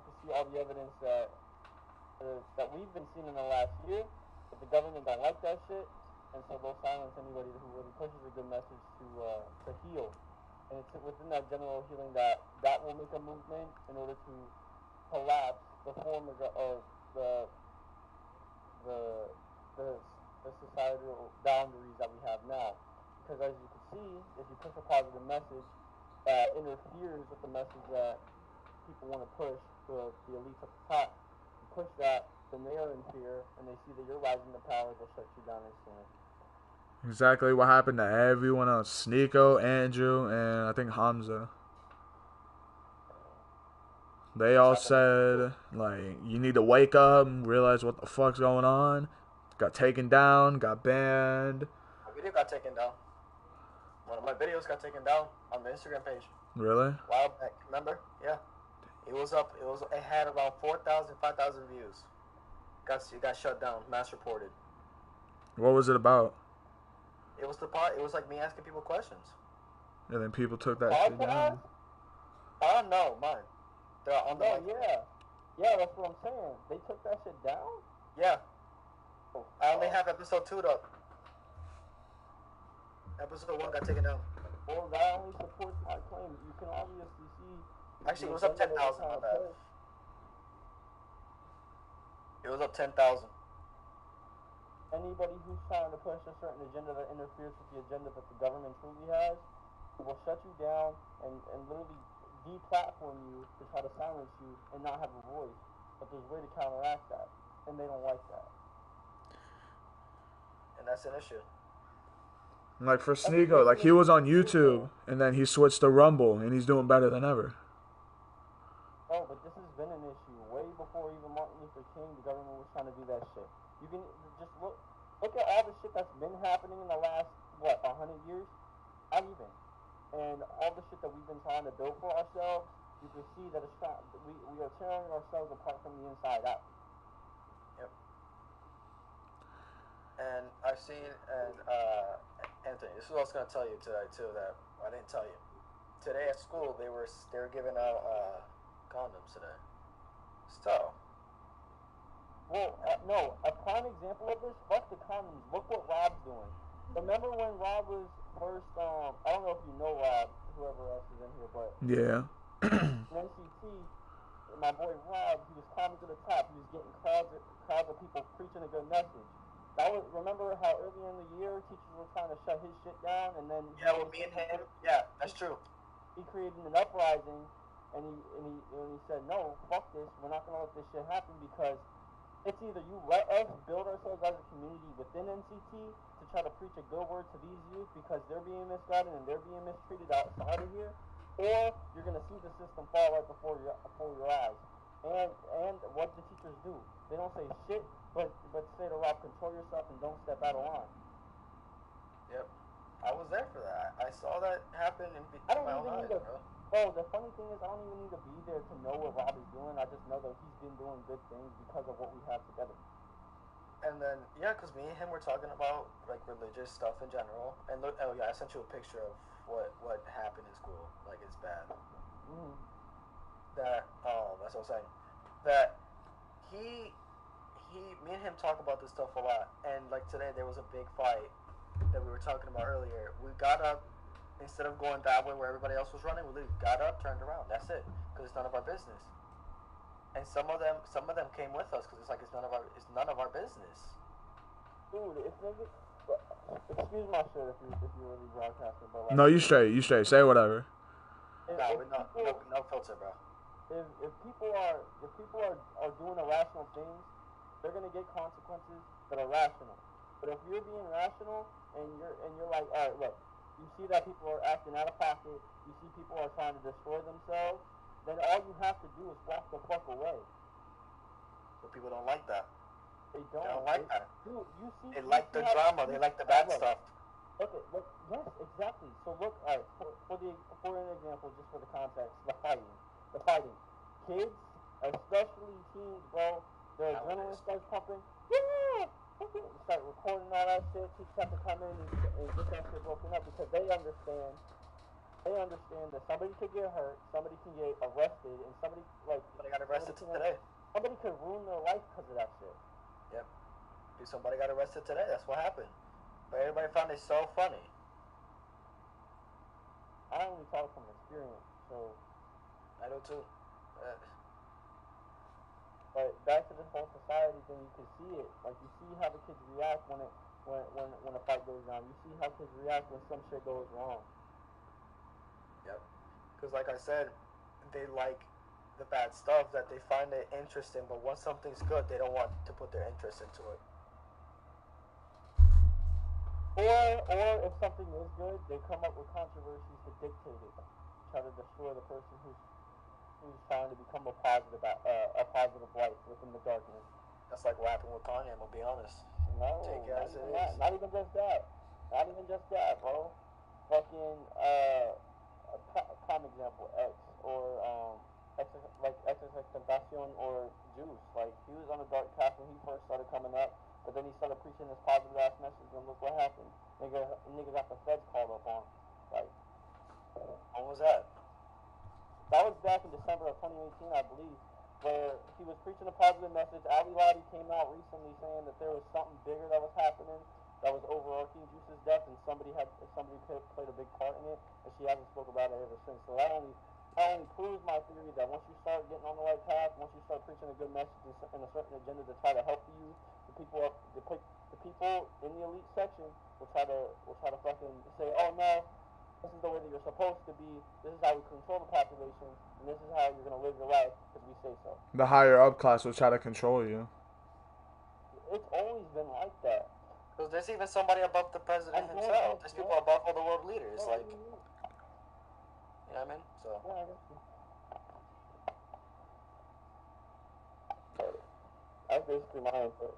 S2: can see all the evidence that we've been seeing in the last year, but the government don't like that shit, and so they'll silence anybody who really pushes a good message to heal. And it's within that general healing that will make a movement in order to collapse the form of the societal boundaries that we have now. Because as you can see, if you push a positive message that interferes with the message that people want to push, the elites at the top, you push that, then they are in fear, and they see that you're rising to power, they'll shut you down instantly.
S1: Exactly what happened to everyone else. Sneeko, Andrew, and I think Hamza. They all said, like, you need to wake up and realize what the fuck's going on. Got taken down, got banned.
S2: My video got taken down. One of my videos got taken down on the Instagram page.
S1: Really?
S2: A while back, remember? Yeah. It was up. It had around 4,000, 5,000 views. It got shut down, mass reported.
S1: What was it about?
S2: It was like me asking people questions.
S1: And then people took that shit down.
S2: No, mine. They're on the yeah, that's what I'm saying. They took that shit down? Yeah. I only have episode 2 though. Episode 1 got taken down. Well, that only supports my claim. You can obviously see. Actually, it was up 10,000 on that. It was up 10,000.
S3: Anybody who's trying to push a certain agenda that interferes with the agenda that the government truly has will shut you down and literally deplatform you to try to silence you and not have a voice. But there's a way to counteract that, and they don't like that.
S2: And that's an issue.
S1: Like for Sneeko, like he was on YouTube and then he switched to Rumble and he's doing better than ever.
S3: Oh, but this has been an issue way before even Martin Luther King. The government was trying to do that shit. You can just look at all the shit that's been happening in the last 100 years, not even, and all the shit that we've been trying to build for ourselves. You can see that we are tearing ourselves apart from the inside out.
S2: Yep. And I've seen, and Anthony, this is what I was gonna tell you today too. That I didn't tell you. Today at school, they were giving out condoms today. So.
S3: Well, no, a prime example of this. Fuck the condoms. Look what Rob's doing. Remember when Rob was first? I don't know if you know Rob, whoever else is in here, but
S1: yeah.
S3: In NCT, my boy Rob, he was climbing to the top. He was getting crowds of people preaching a good message. Remember how earlier in the year teachers were trying to shut his shit down, and then
S2: with me and him, that's true.
S3: He created an uprising, and he said, no, fuck this. We're not gonna let this shit happen because it's either you let us build ourselves as a community within NCT to try to preach a good word to these youth because they're being misguided and they're being mistreated outside of here, or you're gonna see the system fall right before your eyes. And what the teachers do, they don't say shit, but say to Rob, control yourself and don't step out of line.
S2: Yep, I was there for that. I saw that happen in my own eyes, bro.
S3: Oh, the funny thing is, I don't even need to be there to know what Rob is doing. I just know that he's been doing good things because of what we have together.
S2: And then, because me and him were talking about, like, religious stuff in general. And look, I sent you a picture of what happened in school. Like, it's bad.
S3: Mm-hmm.
S2: That's what I'm saying. That me and him talk about this stuff a lot. And, like, today there was a big fight that we were talking about earlier. We got up. Instead of going that way where everybody else was running, we got up, turned around. That's it, because it's none of our business. And some of them came with us because it's like it's none of our business.
S3: Dude, excuse my shit if you're really broadcasting, but like,
S1: no, you straight. Say whatever.
S2: No filter, bro.
S3: If people are doing irrational things, they're gonna get consequences that are rational. But if you're being rational and you're like, all right, look. You see that people are acting out of pocket, you see people are trying to destroy themselves, then all you have to do is walk the fuck away.
S2: But people don't like that.
S3: They don't
S2: like that.
S3: Dude,
S2: they like the drama, they like the bad stuff.
S3: Okay, look, yes, exactly. So look, alright, for an example, just for the context, the fighting. Kids, especially teens, bro, their adrenaline starts pumping. Yeah! Start recording all that shit. Teachers have to come in and get that shit broken up because they understand that somebody could get hurt, somebody can get arrested, and somebody
S2: got arrested today.
S3: Somebody could ruin their life because of that shit.
S2: Yep. Dude, somebody got arrested today. That's what happened. But everybody found it so funny.
S3: I only talk from experience, so.
S2: I do too.
S3: But back to this whole society thing, you can see it. Like, you see how the kids react when a fight goes down. You see how kids react when some shit goes wrong.
S2: Yep. Because like I said, they like the bad stuff, that they find it interesting, but once something's good, they don't want to put their interest into it.
S3: Or if something is good, they come up with controversies to dictate it. Try to destroy the person who's trying to become a positive light within the darkness.
S2: That's like what happened with Kanye, I'm gonna be honest.
S3: No, not even just that. Not even just that, bro. Fucking a prime example, X or XXXTentacion or Juice. Like, he was on a dark path when he first started coming up, but then he started preaching this positive ass message, and look what happened. Nigga got the feds called up on. Like,
S2: when was that?
S3: That was back in December of 2018, I believe, where he was preaching a positive message. Ali Lottie came out recently saying that there was something bigger that was happening that was overarching Juice's death, and somebody played a big part in it, and she hasn't spoke about it ever since. So that only only proves my theory that once you start getting on the right path, once you start preaching a good message and a certain agenda to try to help you, the people in the elite section will try to fucking say, oh no, this is the way that you're supposed to be. This is how we control the population, and this is how you're gonna live your life because we say so.
S1: The higher up class will try to control you.
S3: It's always been like that.
S2: Because there's even somebody above the president himself. There's people above all the world leaders. Like, you know what I mean? So.
S3: Yeah, I guess. That's basically my input.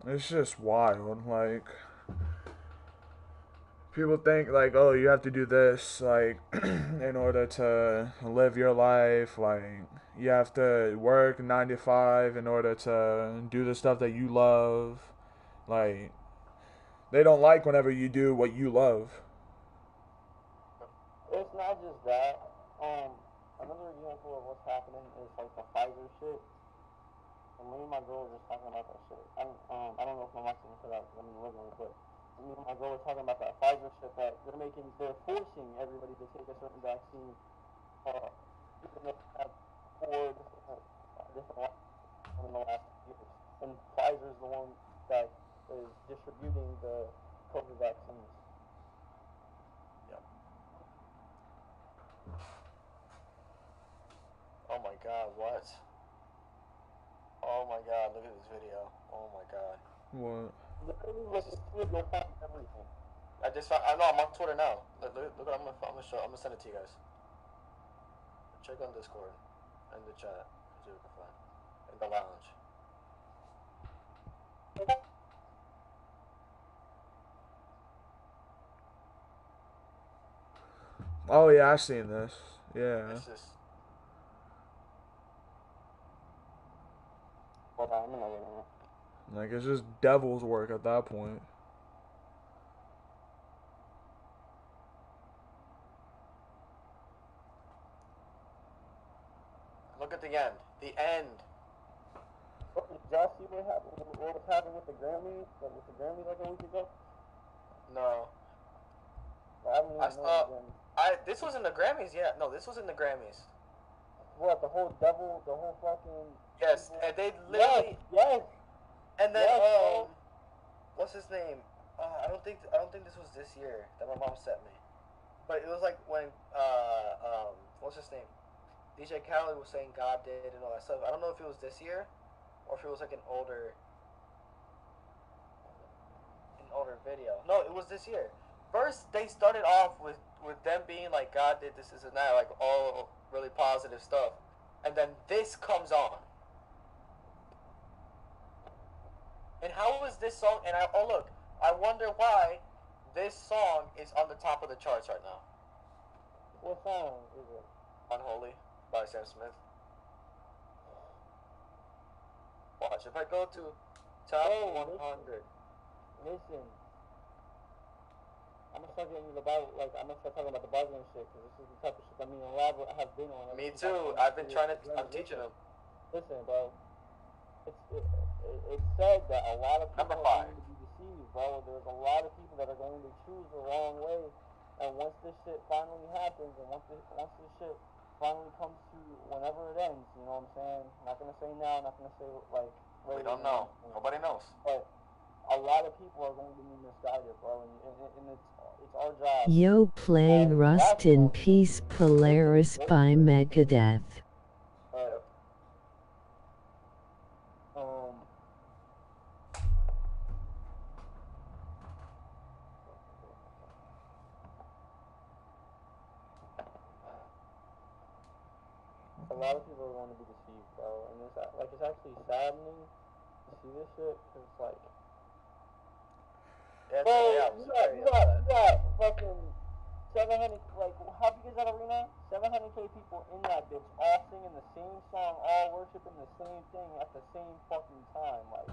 S1: It's just wild. Like, people think, like, oh, you have to do this, like, in order to live your life. Like, you have to work 9 to 5 in order to do the stuff that you love. Like, they don't like whenever you do what you love.
S3: It's not just that. Another example of what's happening is like the Pfizer shit. And me and my girl were just talking about that shit. I don't know if my mic's gonna cut out because I'm in the living room, but me and my girl were talking about that Pfizer shit that they're forcing everybody to take a certain vaccine. Even though they have 4 different in the last years. And Pfizer's the one that is distributing the COVID vaccines.
S2: Yep. Oh my god, what? Oh my god, look at this video. Oh my god.
S1: What?
S3: Literally, you'll find everything.
S2: I know, I'm on Twitter now. Look, I'm gonna send it to you guys. Check on Discord and the chat. See what you can find. In the lounge.
S1: Oh, yeah, I've seen this. Yeah.
S2: It's just.
S1: Like, it's just devil's work at that point.
S2: Look at the end. The end.
S3: Did y'all see what happened? What was happening with the Grammys? Like, with the Grammys like a week ago?
S2: No.
S3: I saw.
S2: This was in the Grammys, yeah. No, this was in the Grammys.
S3: What, the whole fucking...
S2: Yes,
S3: people?
S2: and they literally...
S3: Yes!
S2: And then,
S3: yes,
S2: what's his name? I don't think this was this year that my mom sent me. But it was like when, what's his name? DJ Khaled was saying God did and all that stuff. I don't know if it was this year or if it was like an older video. No, it was this year. First, they started off with them being like, God did this and that, like all really positive stuff. And then this comes on. And how was this song? And I wonder why this song is on the top of the charts right now.
S3: What song is it?
S2: Unholy by Sam Smith. Watch, if I go to top 100.
S3: Listen. I'm gonna start getting into the Bible, like, I'm gonna start talking about the Bible and shit, because this is the type of shit that me and Rob have been on.
S2: Me too. I'm teaching them.
S3: Listen, bro. It's said that a lot of people are going to be deceived, bro. There's a lot of people that are going to choose the wrong way, and once this shit finally happens, and once this shit finally comes to whenever it ends, you know what I'm saying? I'm not gonna say now, I'm not gonna say, like, later.
S2: We don't know. Nobody knows.
S3: But a lot of people are going to be misguided, bro, and it's our job.
S4: Yo, play Rust in Peace Polaris by Megadeth.
S3: A lot of people are going to be deceived, bro, and it's actually saddening to see this shit, because it's like, you got fucking 700, like, how big is that arena? 700K people in that bitch, all singing the same song, all worshiping the same thing at the same fucking time, like.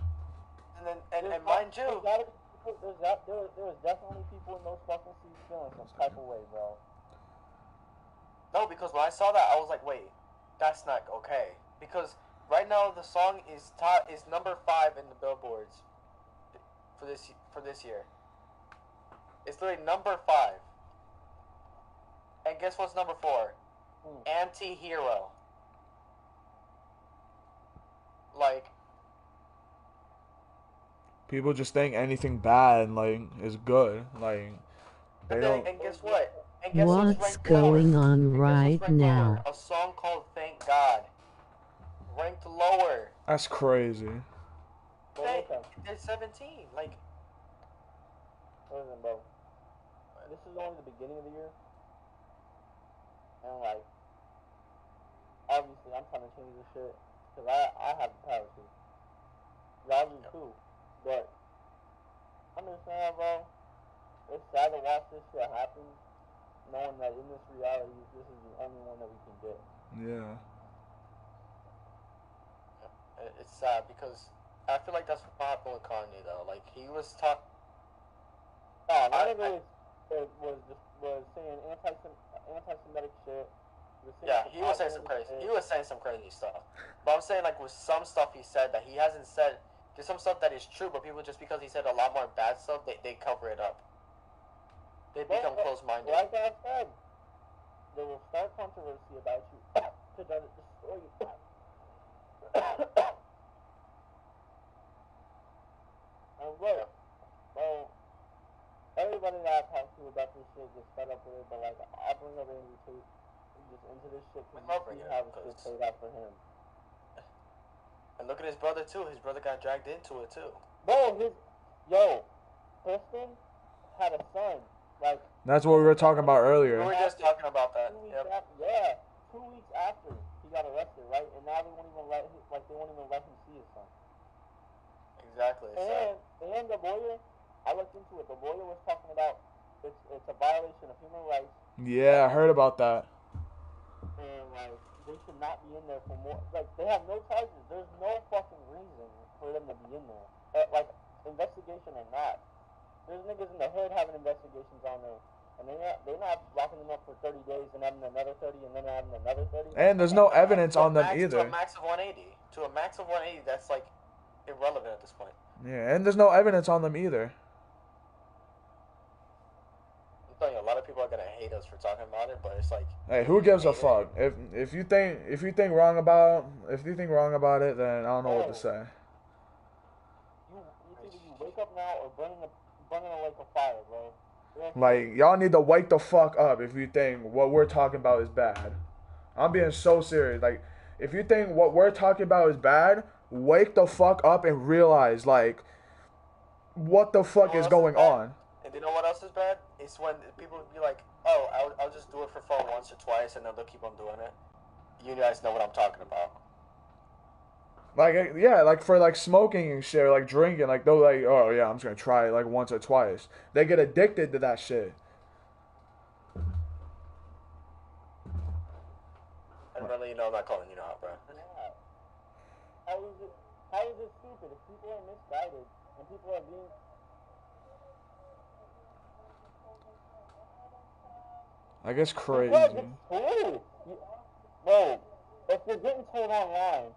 S2: And mind you,
S3: there's definitely people in those fucking seats feeling some type of way, bro.
S2: No, because when I saw that, I was like, wait, that's not okay. Because right now the song is number 5 in the billboards for this year. It's literally number 5. And guess what's number 4? anti-hero. Like,
S1: People just think anything bad like is good. Like they
S2: and,
S1: don't.
S2: and guess what? And guess
S4: What's
S2: what's ranked
S4: going
S2: lower?
S4: on
S2: And guess
S4: right
S2: what's ranked
S4: now?
S2: lower? A song called "Thank God." Ranked lower.
S1: That's crazy.
S2: Hey, they're 17. Like,
S3: Listen, bro. This is only the beginning of the year, and like, obviously, I'm trying to change this shit because I have the power to. Y'all do too, but understand, bro. It's sad to watch this shit happen, knowing that in this reality, this is the only one that we can get.
S1: Yeah.
S2: it's sad because I feel like that's what happened with Kanye though. Like he was talking.
S3: No, none of it was saying anti-Semitic shit.
S2: Yeah, he was saying some crazy. He was saying some crazy stuff. But I'm saying like with some stuff he said that he hasn't said. There's some stuff that is true, but people just because he said a lot more bad stuff, they cover it up. They become close-minded.
S3: Like I said, there will start controversy about you to try to destroy you. And look, bro, everybody that I talk to about this shit gets fed up with it, but like I bring up Andrew Tate just into this shit because you see how this shit played out for him.
S2: And look at his brother too. His brother got dragged into it too.
S3: Bro, Kristen had a son. Like
S1: That's what we were talking about earlier.
S2: We were just talking about that.
S3: 2 weeks after, 2 weeks after he got arrested, right? And now they won't even let him see his son.
S2: Exactly.
S3: And the lawyer, I looked into it. The lawyer was talking about it's a violation of human rights.
S1: Yeah, I heard about that.
S3: And like they should not be in there for more. Like they have no charges. There's no fucking reason for them to be in there. Like investigation or not. There's niggas in the hood having investigations on them, and they're not locking them up for 30 days and having another 30 and then having another 30.
S1: And there's no evidence on them either.
S2: To a max of 180. To a max of 180, that's like irrelevant at this point.
S1: Yeah, and there's no evidence on them either.
S2: I'm telling you, a lot of people are gonna hate us for talking about it, but it's like,
S1: hey, who gives a fuck? If you think wrong about it, then I don't know what to say.
S3: You either you wake up now or burning a lake of fire, bro.
S1: Like y'all need to wake the fuck up if you think what we're talking about is bad. I'm being so serious. Like if you think what we're talking about is bad, wake the fuck up and realize like what the fuck is going on.
S2: And you know what else is bad? It's when people be like, oh, I'll just do it for fun once or twice, and then they'll keep on doing it. You guys know what I'm talking about.
S1: Like, yeah, like for like smoking and shit, or like drinking, like they're like, oh yeah, I'm just gonna try it like once or twice. They get addicted to that shit.
S2: And really, I'm not calling you out, bro.
S3: Yeah. How is it stupid if people are misguided and people are being...
S1: I guess crazy.
S3: Bro, if you're getting told online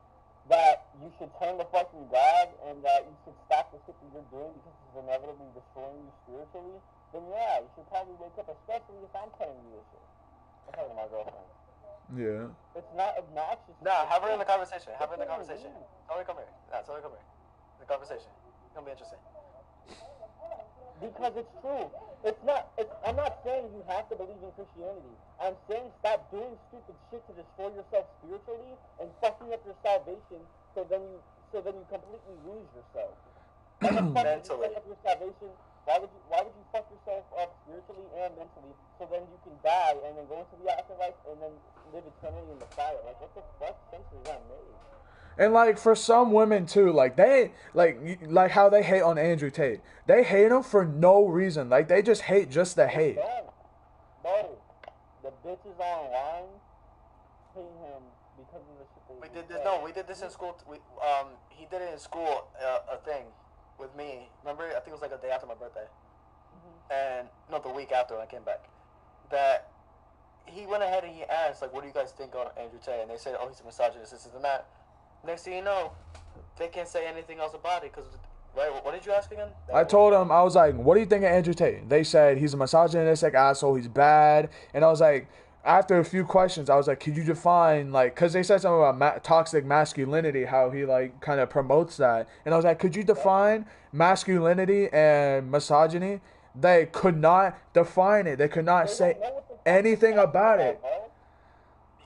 S3: that you should turn the fucking God and that you should stop the shit that you're doing because it's inevitably destroying you spiritually, then yeah, you should probably wake up, especially if I'm telling you this shit. I'm talking to my girlfriend.
S1: Yeah.
S3: It's not obnoxious.
S2: Nah, have her in the conversation. Have her in the conversation. Tell her to come here. Nah, tell her to come here. The conversation. It's gonna be interesting.
S3: Because it's true. I'm not saying you have to believe in Christianity. I'm saying stop doing stupid shit to destroy yourself spiritually and fucking up your salvation so then you completely lose yourself.
S2: Mentally.
S3: You fuck up your salvation. Why would you fuck yourself up spiritually and mentally so then you can die and then go into the afterlife and then live eternity in the fire? Like what the fuck sense is that made?
S1: And like for some women too, like they like how they hate on Andrew Tate. They hate him for no reason. Like they just hate just the hate.
S3: Bro, the bitches online hate him because of the shit
S2: We did this in school. He did it in school. A thing with me. Remember? I think it was like a day after my birthday, and no, the week after when I came back. That he went ahead and he asked like, "What do you guys think on Andrew Tate?" And they said, "Oh, he's a misogynist, this and that." Next thing you know, they can't say anything else about it because, right? What did you ask again?
S1: I told him, I was like, what do you think of Andrew Tate? They said he's a misogynistic asshole, he's bad. And I was like, after a few questions, I was like, could you define, like, because they said something about toxic masculinity, how he, like, kind of promotes that. And I was like, could you define masculinity and misogyny? They could not define it. They could not say anything about it.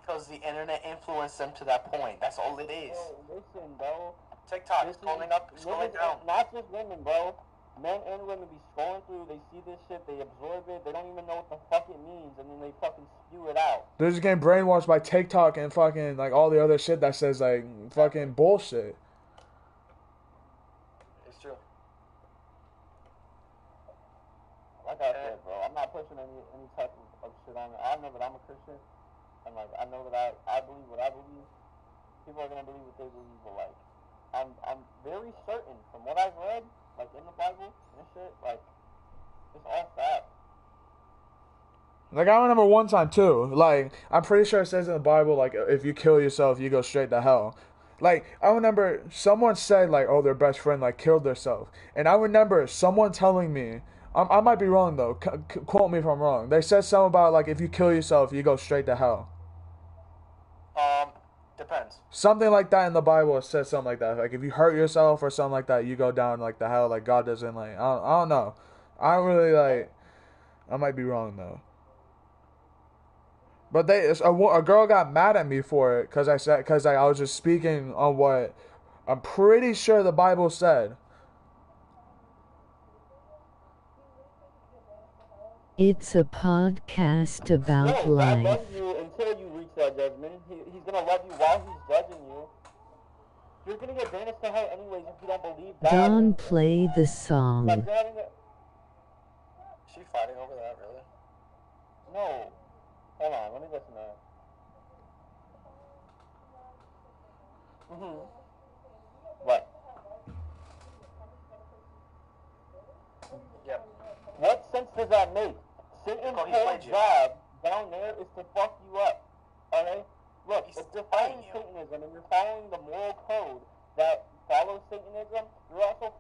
S2: Because the internet influenced them to that point. That's all it is.
S3: Bro, listen, bro.
S2: TikTok, scrolling up, scrolling down.
S3: Not just women, bro. Men and women be scrolling through, they see this shit, they absorb it, they don't even know what the fuck it means, and then they fucking spew it out.
S1: They're just getting brainwashed by TikTok and fucking, like, all the other shit that says, like, fucking bullshit.
S2: It's true.
S3: Like I said, bro, I'm not pushing any type of shit on it. I know that I'm a Christian, and, like, I know that I believe what I believe. People are gonna believe what they believe, but, like, I'm very certain, from what I've read, like in the Bible and shit, like, it's all fact.
S1: Like, I remember one time too, like, I'm pretty sure it says in the Bible, like, if you kill yourself, you go straight to hell. Like, I remember someone said, like, oh, their best friend, like, killed themselves. And I remember someone telling me, I might be wrong though, quote me if I'm wrong. They said something about, like, if you kill yourself, you go straight to hell.
S2: Depends.
S1: Something like that in the Bible says something like that. Like, if you hurt yourself or something like that, you go down, like, the hell. Like, God doesn't, like, I don't know. I don't really, like, I might be wrong, though. But a girl got mad at me for it because I was just speaking on what I'm pretty sure the Bible said.
S4: It's a podcast about
S3: No, God
S4: life.
S3: loves you until you reach that judgment. He's gonna love you while he's judging you. You're gonna get banished to hell anyways if you don't believe God.
S4: Don, play the song.
S3: Like, you're having
S2: Is she fighting over that, really?
S3: no. Hold on, let me listen to that. What?
S2: Yep.
S3: What sense does that make? Satan's
S2: Oh, he
S3: whole
S2: played you.
S3: job down there is to fuck you up. Alright? Look,
S2: He's
S3: if you're
S2: playing
S3: following
S2: you.
S3: Satanism and you're following the moral code that follows Satanism, you're also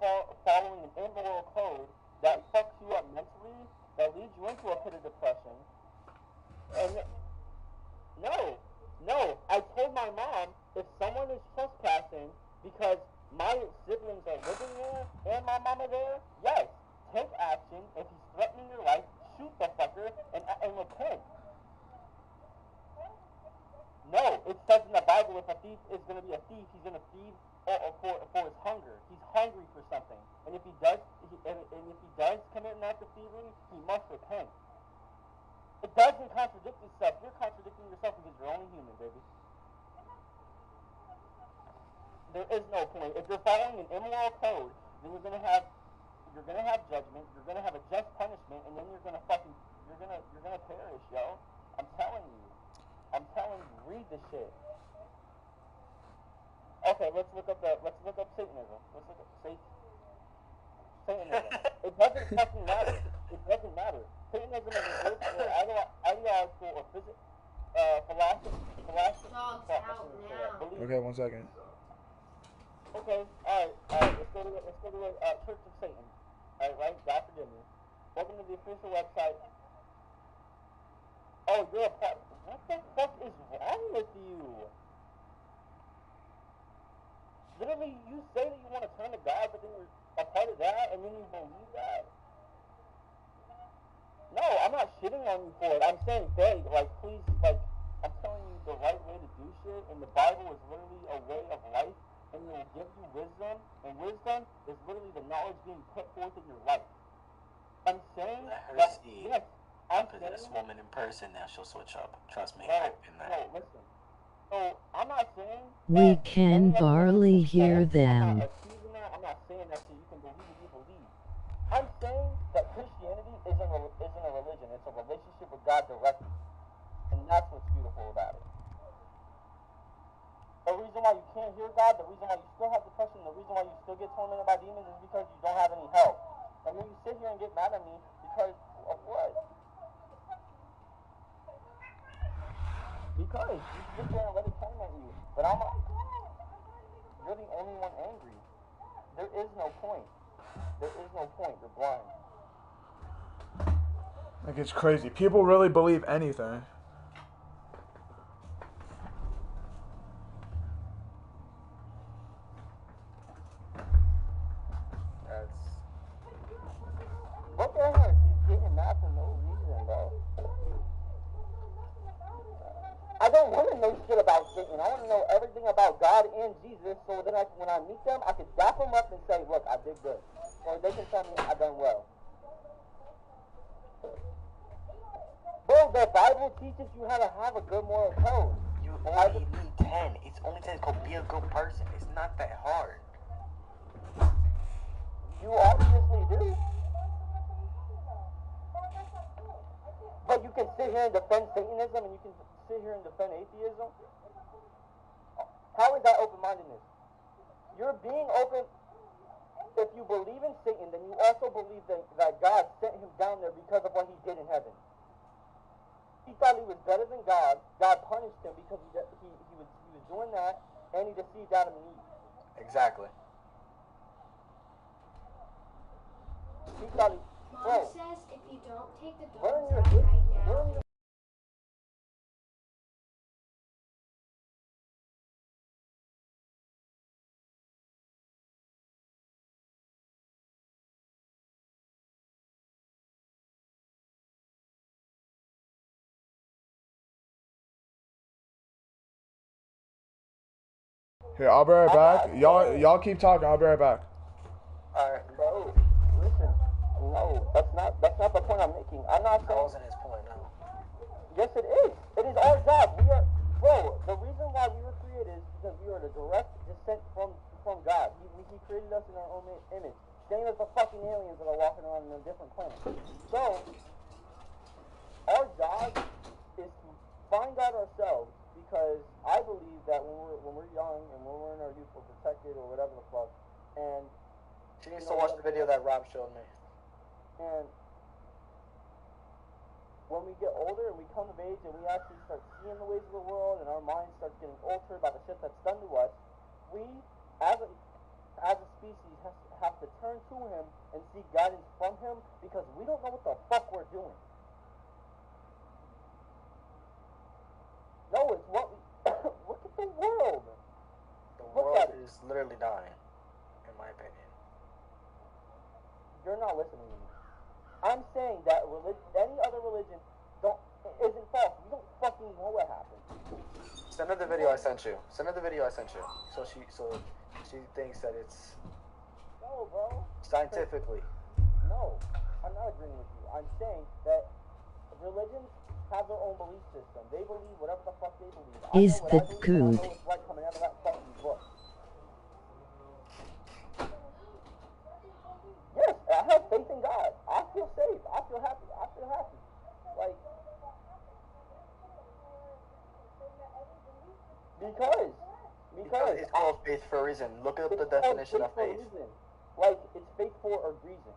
S3: following an immoral code that fucks you up mentally, that leads you into a pit of depression. And no, I told my mom, if someone is trespassing because my siblings are living there and my mama there, yes, take action. If he's threatening your life, shoot the fucker and repent. No, it says in the Bible, if a thief is going to be a thief, he's going to thieve for his hunger. He's hungry for something, and if he does, commit an act of thievery, he must repent. It doesn't contradict itself. You're contradicting yourself because you're only human, baby. There is no point. If you're following an immoral code, then you're gonna have judgment. You're gonna have a just punishment, and then you're gonna perish, yo. I'm telling you. Read the shit. Okay, let's look up Satanism. Let's look up Satanism. It doesn't fucking matter. It doesn't matter. Satanism is a group or ideological or philosophy.
S1: Okay, 1 second.
S3: Okay, alright. Let's go to Church of Satan. Alright, right? God forgive me. Welcome to the official website. Oh, you're a part. What the fuck is wrong with you? Literally, you say that you want to turn to God, but then you're a part of that, and then you believe that. No, I'm not shitting on you for it. I'm saying, babe, like, please, like, I'm telling you the right way to do shit, and the Bible is literally a way of life, and it will give you wisdom, and wisdom is literally the knowledge being put forth in your life. I'm saying
S2: Let her
S3: that,
S2: see.
S3: yes, I'm
S2: After
S3: saying,
S2: this woman in person, now she'll switch up. Trust me,
S3: no,
S2: I've been there.
S3: no, listen. So, I'm not saying
S4: We
S3: that
S4: can
S3: anyone
S4: barely
S3: can
S4: hear
S3: say,
S4: them.
S3: I'm not accusing that. I'm not saying that so you can believe what you believe. I'm saying that Christianity isn't a religion. It's a relationship with God directly. And that's what's beautiful about it. The reason why you can't hear God, the reason why you still have depression, the reason why you still get tormented by demons is because you don't have any help. And then you sit here and get mad at me because of what? Because you sit there and let it torment you. But I'm not. You're the only one angry. There is no point. There is no point. You're blind.
S1: Like, it's crazy. People really believe anything.
S3: bro. I don't want to know shit about Satan. I want to know everything about God and Jesus, so then when I meet them, I can dap them up and say, look, I did good. Or they can tell me I done well. Bro, the Bible teaches you how to have a good moral code.
S2: You only need 10. It's only 10 to be a good person. It's not that hard.
S3: You obviously do. But you can sit here and defend Satanism and you can sit here and defend atheism? How is that open-mindedness? You're being open. If you believe in Satan, then you also believe that God sent him down there because of what he did in heaven. He thought he was better than God. God punished him because he was doing that, and he deceived Adam and Eve.
S2: Exactly.
S3: He thought he...
S5: Mom says if you don't take the
S3: Learn
S5: dogs
S3: your
S5: out
S3: good-
S5: right
S3: learn
S5: now,
S3: your-
S1: Here, I'll be right back. Y'all keep talking. I'll be right back.
S2: Alright.
S3: Bro, listen. No, that's not the point I'm making. I'm not
S2: That
S3: saying...
S2: wasn't his point, no.
S3: Yes, it is. It is our job. We are... Bro, the reason why we were created is because we are the direct descent from God. He created us in our own image. Same as the fucking aliens that are walking around on a different planet. So, our job is to find out ourselves, because I believe that when we're young and when we're in our youth, we're protected or whatever the fuck. And
S2: She needs to watch the video that Rob showed me.
S3: and when we get older and we come of age and we actually start seeing the ways of the world and our minds start getting altered by the shit that's done to us, we, as a species, have to turn to him and seek guidance from him, because we don't know what the fuck we're doing. No, it's what we... Look at the world.
S2: The
S3: Look
S2: world
S3: at it.
S2: is literally dying, in my opinion.
S3: You're not listening to me. I'm saying that any other religion isn't false. We don't fucking know what happened.
S2: Send her the video I sent you. Send her the video I sent you. So she thinks that it's
S3: No, bro.
S2: scientifically.
S3: No, I'm not agreeing with you. I'm saying that religions have their own belief system. They believe whatever the fuck they believe. I
S4: Is
S3: know what
S4: that
S3: I believe, and I
S4: good?
S3: know what's right coming out of that fucking book. Yes, I have faith in God. I feel safe. I feel happy. Like, because
S2: It's called faith for a reason. Look up the definition of faith.
S3: Like, it's faith for a reason.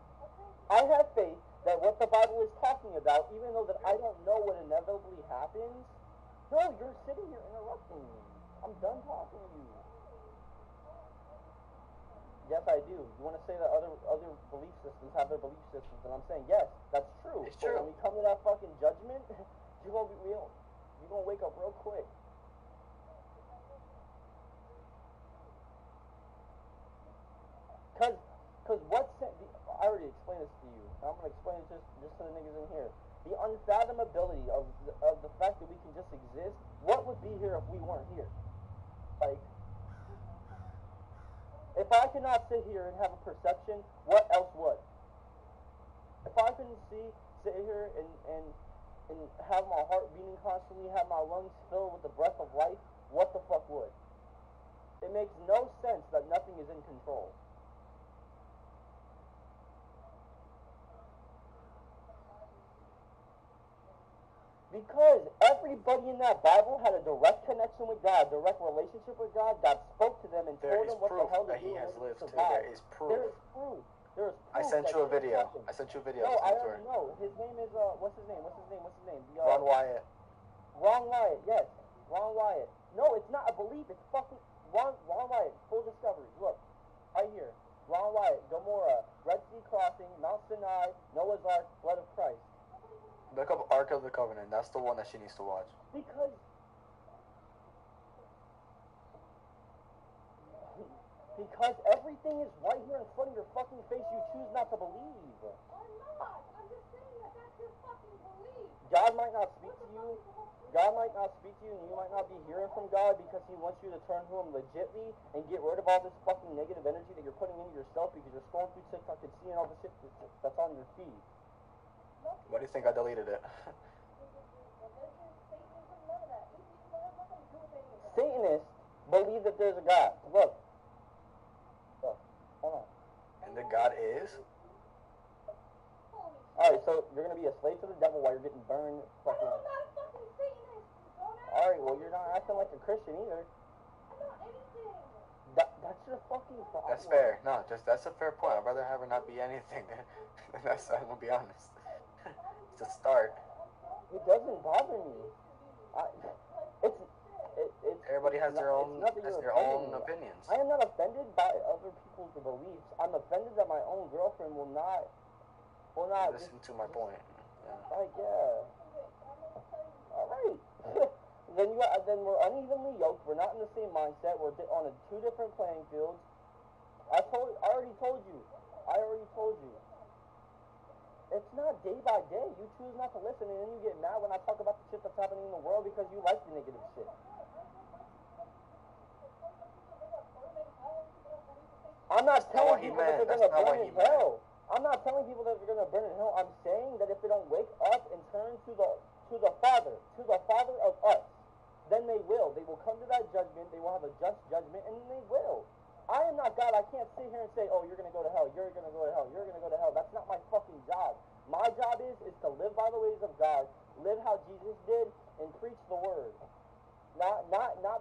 S3: I have faith that what the Bible is talking about, even though that I don't know what inevitably happens. No, you're sitting here interrupting me. I'm done talking to you. Yes, I do. You want to say that other belief systems have their belief systems, and I'm saying yes, that's true.
S2: It's
S3: But
S2: true.
S3: when we come to that fucking judgment, you're gonna wake up real quick. Cause I already explained this to you. I'm gonna explain it just to the niggas in here. The unfathomability of the fact that we can just exist. What would be here if we weren't here? Like, if I could not sit here and have a perception, what else would? If I couldn't sit here and have my heart beating constantly, have my lungs filled with the breath of life, what the fuck would? It makes no sense that nothing is in control. Because everybody in that Bible had a direct connection with God, direct relationship with God. God spoke to them and
S2: There
S3: told
S2: is
S3: them what the
S2: proof
S3: hell to
S2: that
S3: do
S2: he
S3: in
S2: has
S3: order to
S2: lived too.
S3: survive.
S2: There is proof.
S3: There is proof. There is proof.
S2: I sent
S3: that
S2: you a
S3: shit
S2: video.
S3: happened.
S2: I sent you a video.
S3: No,
S2: It's
S3: I
S2: in
S3: already
S2: story.
S3: know. His name is what's his name?
S2: Ron Wyatt.
S3: Ron Wyatt. Yes, Ron Wyatt. No, it's not a belief. It's fucking Ron Wyatt. Full discovery. Look, right here. Ron Wyatt, Gomorrah, Red Sea crossing, Mount Sinai, Noah's Ark, blood of Christ.
S2: Look up Ark of the Covenant. That's the one that she needs to watch.
S3: Because everything is right here in front of your fucking face. You choose not to believe.
S5: I'm not. I'm just saying that that's your fucking belief.
S3: you. God might not speak to you, and you might not be hearing from God because He wants you to turn to Him legitly and get rid of all this fucking negative energy that you're putting into yourself because you're scrolling through TikTok and seeing all the shit that's on your feed.
S2: Why do you think I deleted it?
S3: Satanists believe that there's a God. Look. Hold on.
S2: And the God is?
S3: Alright, so you're gonna be a slave to the devil while you're getting burned fucking... Alright, well you're not acting like a Christian either. That's your fucking problem.
S2: That's fair. No, that's a fair point. I'd rather have her not be anything. I'm gonna be honest. It's a start.
S3: It doesn't bother me.
S2: Everybody has their own opinions.
S3: I am not offended by other people's beliefs. I'm offended that my own girlfriend will not
S2: listen to my point.
S3: Like, yeah. Alright. then we're unevenly yoked. We're not in the same mindset. We're on two different playing fields. I already told you. It's not day by day. You choose not to listen, and then you get mad when I talk about the shit that's happening in the world because you like the negative shit. I'm not telling people that they're going to burn in hell. I'm not telling people that they're going to burn in hell. I'm saying that if they don't wake up and turn to the Father of us, then they will. They will come to that judgment. They will have a just judgment, and they will. I am not God. I can't sit here and say, oh, you're going to go to hell. You're going to go to hell. You're going to go to hell. That's not my fucking job. My job is to live by the ways of God, live how Jesus did, and preach the word. Not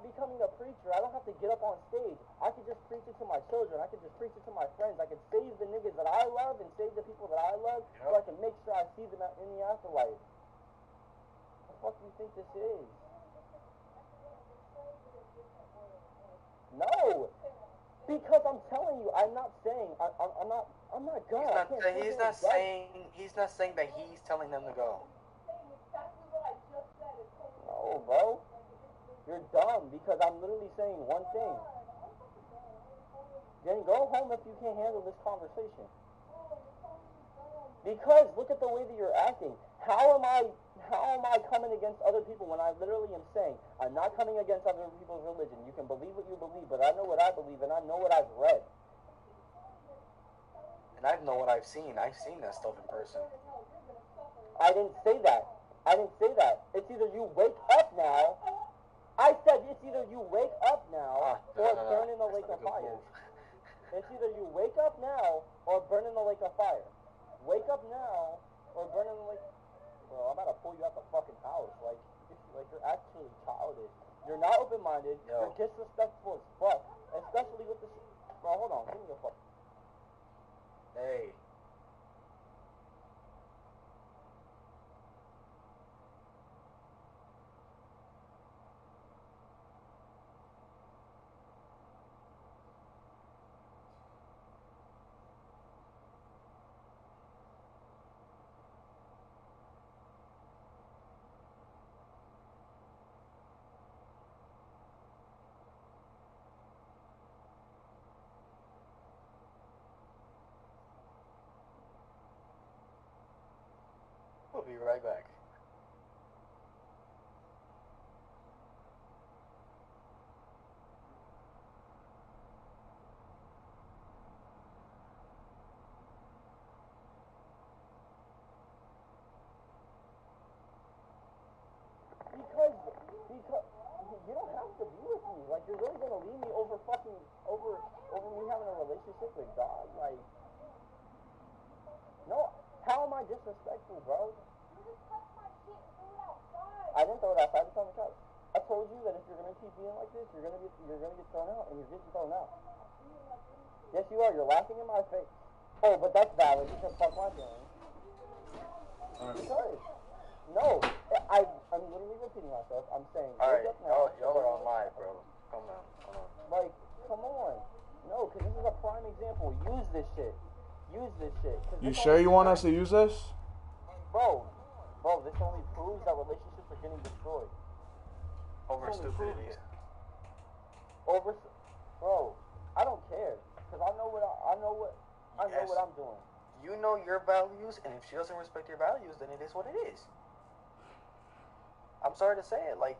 S3: becoming a preacher. I don't have to get up on stage. I could just preach it to my children. I could just preach it to my friends. I could save the niggas that I love and save the people that I love so I can make sure I see them in the afterlife. What the fuck do you think this is? No! Because I'm telling you, I'm not saying, I'm not God.
S2: He's not saying that he's telling them to go.
S3: No, bro. You're dumb because I'm literally saying one thing. Then go home if you can't handle this conversation. Because look at the way that you're acting. How am I coming against other people when I literally am saying I'm not coming against other people's religion? You can believe what you believe, but I know what I believe and I know what I've read.
S2: And I know what I've seen. I've seen that stuff in person.
S3: I didn't say that. It's either you wake up now. I said it's either you wake up now or burn in the lake of fire. It's either you wake up now or burn in the lake of fire. Wake up now or burn in the lake. Bro, I'm about to pull you out the fucking house. Like you're actually childish. You're not open-minded. You're disrespectful as fuck. Especially with this. Bro, hold on. Give me a fuck.
S2: Hey. We'll be right back.
S3: Because you don't have to be with me. Like you're really gonna leave me over me having a relationship with God? Like, no. How am I disrespectful, bro? I didn't throw it outside. It's on the couch. I told you that if you're gonna keep being like this, you're gonna get thrown out, and you're getting thrown out. Yes, you are. You're laughing in my face. Oh, but that's valid because fuck my feelings. Because no, I'm literally repeating myself. I'm saying.
S2: Alright, y'all are on live, bro. Come on.
S3: Like, come on. No, because this is a prime example. Use this shit.
S1: You sure you want us to use this?
S3: Bro, this only proves that relationships are getting destroyed.
S2: Over stupidity.
S3: Bro, I don't care, because I know what I'm doing.
S2: You know your values, and if she doesn't respect your values, then it is what it is. I'm sorry to say it. Like,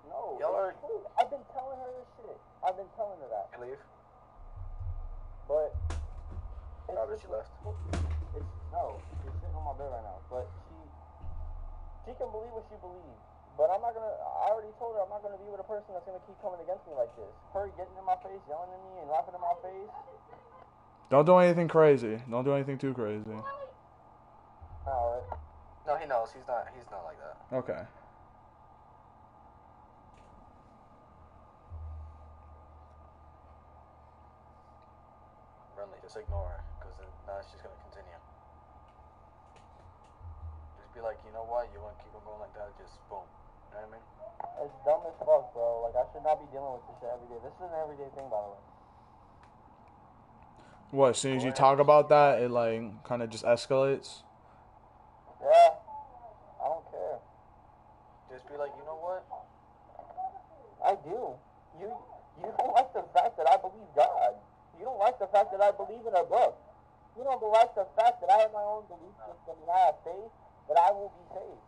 S3: No,
S2: y'all are.
S3: it's true. I've been telling her this shit. I've been telling her that.
S2: You leave?
S3: But it's
S2: Probably
S3: just,
S2: she left.
S3: It's no, she's sitting on my bed right now. But she can believe what she believes. But I'm not gonna. I already told her I'm not gonna be with a person that's gonna keep coming against me like this. Her getting in my face, yelling at me, and laughing in my face.
S1: Don't do anything crazy. Don't do anything too crazy.
S3: Alright.
S2: No, he knows. He's not like that.
S1: Okay.
S2: Renly, just ignore her, because now she's gonna continue. Just be like, you know what? You want to keep on going like that? Just boom. You know what I mean?
S3: It's dumb as fuck, bro. Like, I should not be dealing with this shit every day. This is an everyday thing, by the way.
S1: What? As soon as you talk about that, it like kind of just escalates.
S3: Yeah. I don't care.
S2: Just be like, you know what?
S3: I do. You don't like the fact that I believe God. You don't like the fact that I believe in a book. You don't like the fact that I have my own belief system and I have faith that I will be saved.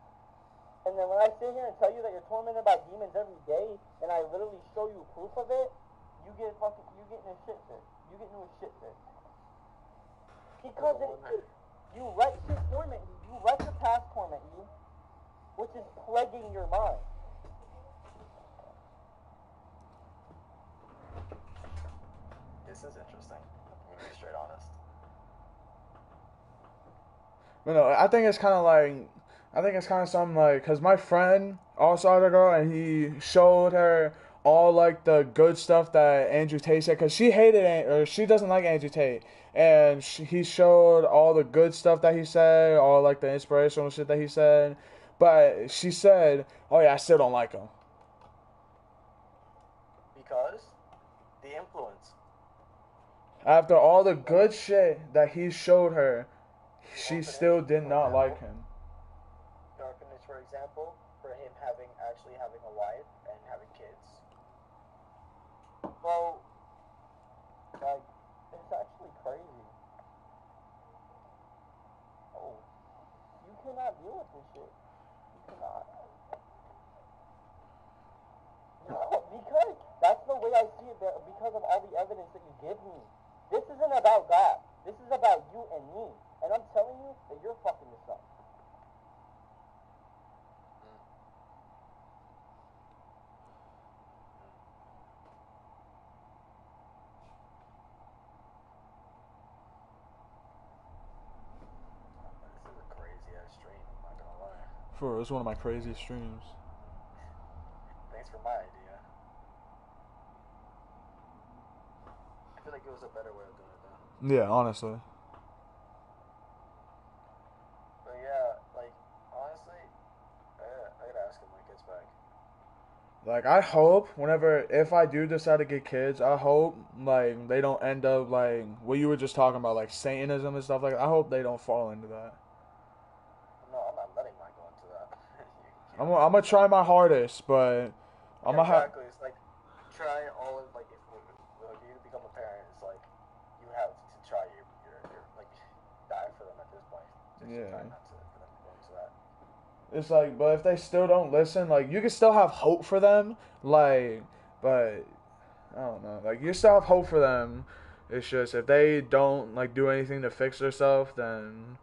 S3: And then when I sit here and tell you that you're tormented by demons every day, and I literally show you proof of it, you get in a shit fit. You get into a shit fit. Because you let shit torment you. You let the past torment you, which is plaguing your mind.
S2: This is interesting. I'm gonna be straight honest.
S1: No, I think it's kind of something like, cause my friend also had a girl and he showed her all like the good stuff that Andrew Tate said, cause she she doesn't like Andrew Tate, and he showed all the good stuff that he said, all like the inspirational shit that he said, but she said, "Oh yeah, I still don't like him."
S2: Because the influence.
S1: After all the good shit that he showed her, she still did not like him.
S2: Darkness, for example, for him actually having a wife and having kids.
S3: Bro, like, it's actually crazy. Oh, you cannot deal with this shit. You cannot. No, because that's the way I see it, because of all the evidence that you give me. This isn't about God. This is about you and me. And I'm telling you that you're fucking this up.
S2: This is a crazy ass stream, I'm not gonna lie.
S1: It was one of my craziest streams.
S2: Thanks for my idea. I feel like it was a better way of doing it though.
S1: Yeah, honestly.
S2: But yeah, like, honestly, I gotta ask him when he gets back.
S1: Like, I hope if I do decide to get kids, I hope, like, they don't end up, like, what you were just talking about, like, Satanism and stuff like that. I hope they don't fall into that.
S2: No, I'm not letting mine go into that.
S1: I'm gonna try my hardest, but I'm gonna have...
S2: Exactly, it's like, try all of, like, if you become a parent, it's like, you have to try your like, die for them at this point. Just try not to, for them to go into that.
S1: It's like, but if they still don't listen, like, you can still have hope for them, like, but, I don't know, like, you still have hope for them. It's just, if they don't, like, do anything to fix themselves, then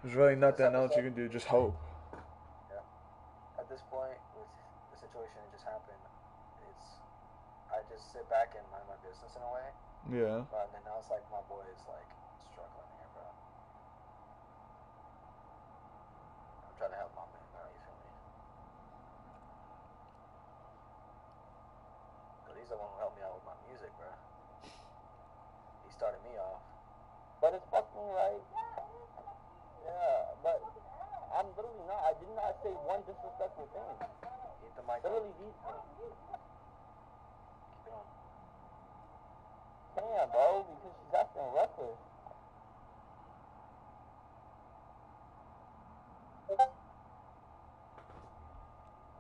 S1: there's really nothing else you can do, just hope.
S2: Yeah. At this point, with the situation that just happened, I just sit back and mind my business in a way.
S1: Yeah.
S2: But then now it's like my boy is, like, struggling here, bro. I'm trying to help my man now, you feel me? Because he's the one who helped me out with my music, bro. He started me off.
S3: But it's fucking like, yeah, but I'm literally not. I did not say one disrespectful thing.
S2: Keep the mic
S3: Literally
S2: on.
S3: these things.
S2: Keep it on.
S3: Damn, bro, because she's acting reckless.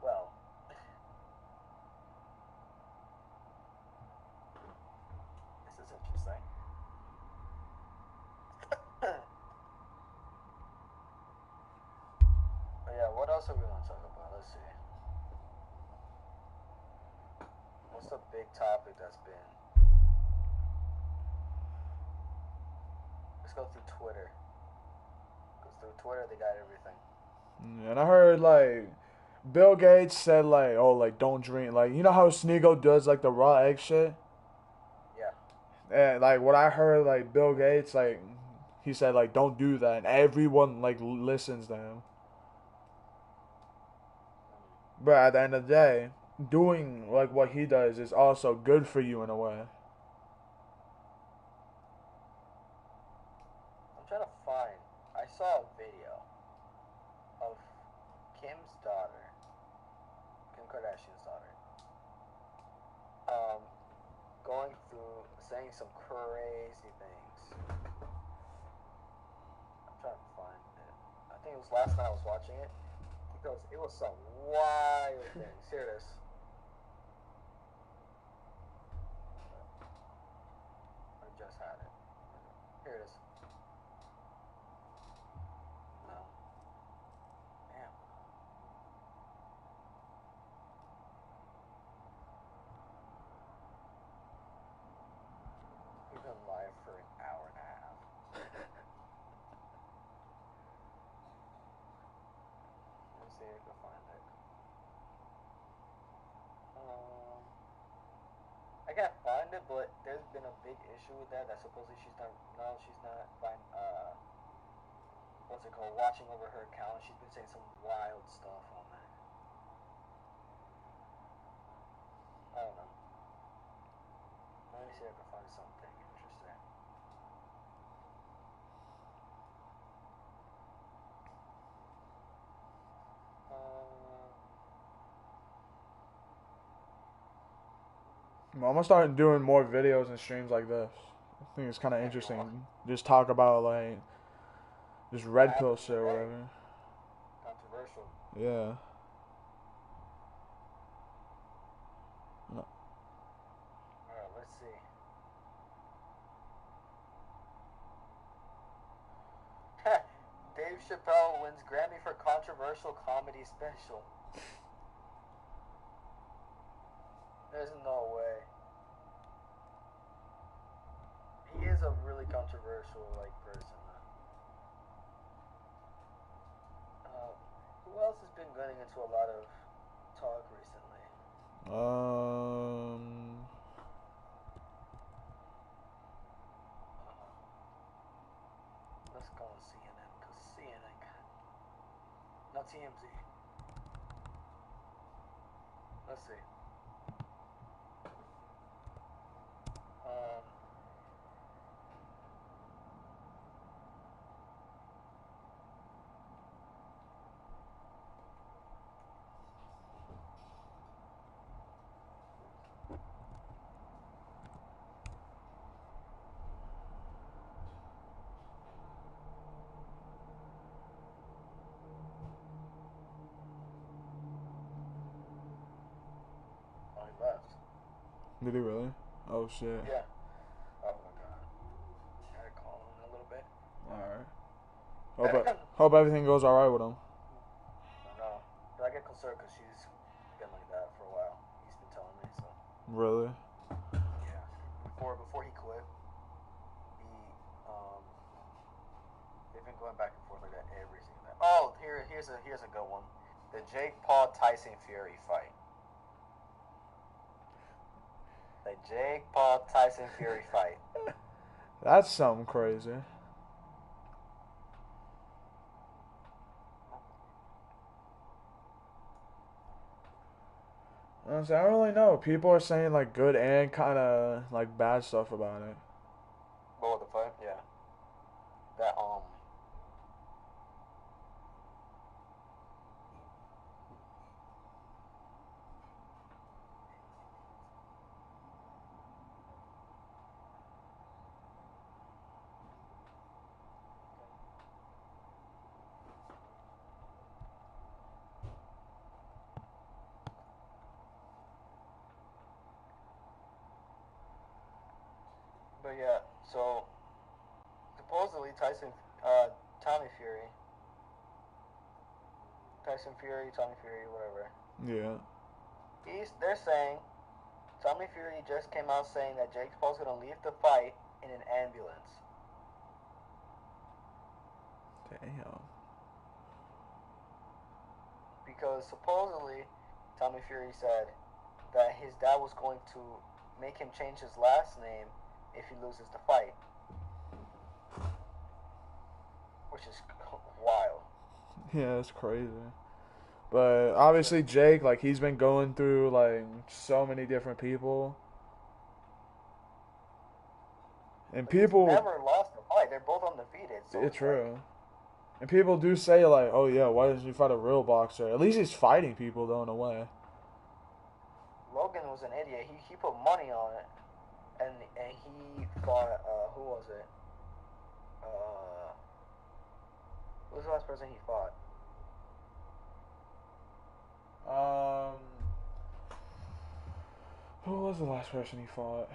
S2: Well, this is interesting. But yeah, what else are we gonna talk about? Let's see. What's the big topic that's been? Let's go through Twitter. Because through Twitter they got everything.
S1: And I heard like Bill Gates said like, oh, like don't drink, like you know how Sneeko does like the raw egg shit.
S2: Yeah.
S1: And like what I heard, like Bill Gates, like he said like don't do that, and everyone like listens to him. But at the end of the day, doing like what he does is also good for you in a way.
S2: I'm trying to find. I saw a video of Kim's daughter, Kim Kardashian's daughter, going through saying some crazy things. I'm trying to find it. I think it was last night I was watching it. It was some wild things. Here it is. I just had it. Here it is. No. Damn. We've been live for an hour and a half. Let's see if I can find it. I can't find it, but there's been a big issue with that. That supposedly she's not what's it called, watching over her account. She's been saying some wild stuff on there. I don't know. Let me see if I can find something interesting.
S1: I'm gonna start doing more videos and streams like this. I think it's kind of interesting. Just talk about like just red pill shit or whatever.
S2: Controversial.
S1: Yeah. No.
S2: Alright, let's see. Dave Chappelle wins Grammy for controversial comedy special. There's no way. He is a really controversial person. Who else has been getting into a lot of talk recently? Let's go on CNN, because CNN not TMZ. Let's see. Oh, he left.
S1: Did he really? Oh shit.
S2: Yeah. Oh my god. I gotta call him in a little bit.
S1: Alright. Hope everything goes alright with him.
S2: I know. But I get concerned because she's been like that for a while. He's been telling me, so.
S1: Really?
S2: Yeah. Before he quit, they've been going back and forth like that every single day. Oh, here's a good one. The Jake Paul Tyson Fury fight. The Jake Paul Tyson Fury fight.
S1: That's something crazy. Honestly, I don't really know. People are saying like good and kind of like bad stuff about it.
S2: What the fight? Yeah. That But yeah, so supposedly Tyson Fury
S3: Tyson Fury, Tommy Fury, whatever.
S1: Yeah.
S3: They're saying Tommy Fury just came out saying that Jake Paul's gonna leave the fight in an ambulance.
S1: Damn.
S3: Because supposedly Tommy Fury said that his dad was going to make him change his last name if he loses the fight. Which is wild.
S1: Yeah, it's crazy. But obviously Jake, like, he's been going through, like, so many different people. And people...
S3: He's never lost a fight. They're both undefeated. So
S1: it's true. And people do say, like, oh, yeah, why doesn't he fight a real boxer? At least he's fighting people, though, in a way.
S3: Logan was an idiot. He put money on it. And he fought, who was it? Who was the last person he fought?
S1: Who was the last person he fought?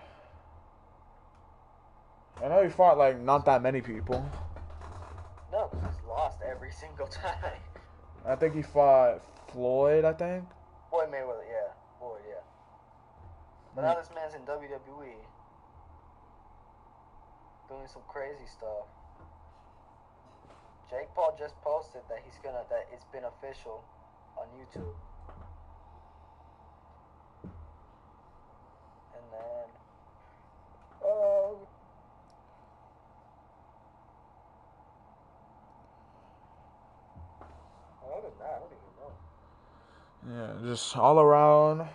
S1: I know he fought, like, not that many people.
S3: No, because he's lost every single time.
S1: I think he fought Floyd, I think.
S3: Floyd Mayweather, yeah. Floyd, yeah. But now this man's in WWE. Doing some crazy stuff. Jake Paul just posted that that it's been official on YouTube. And then, other than that, I don't even know.
S1: Yeah, just all around,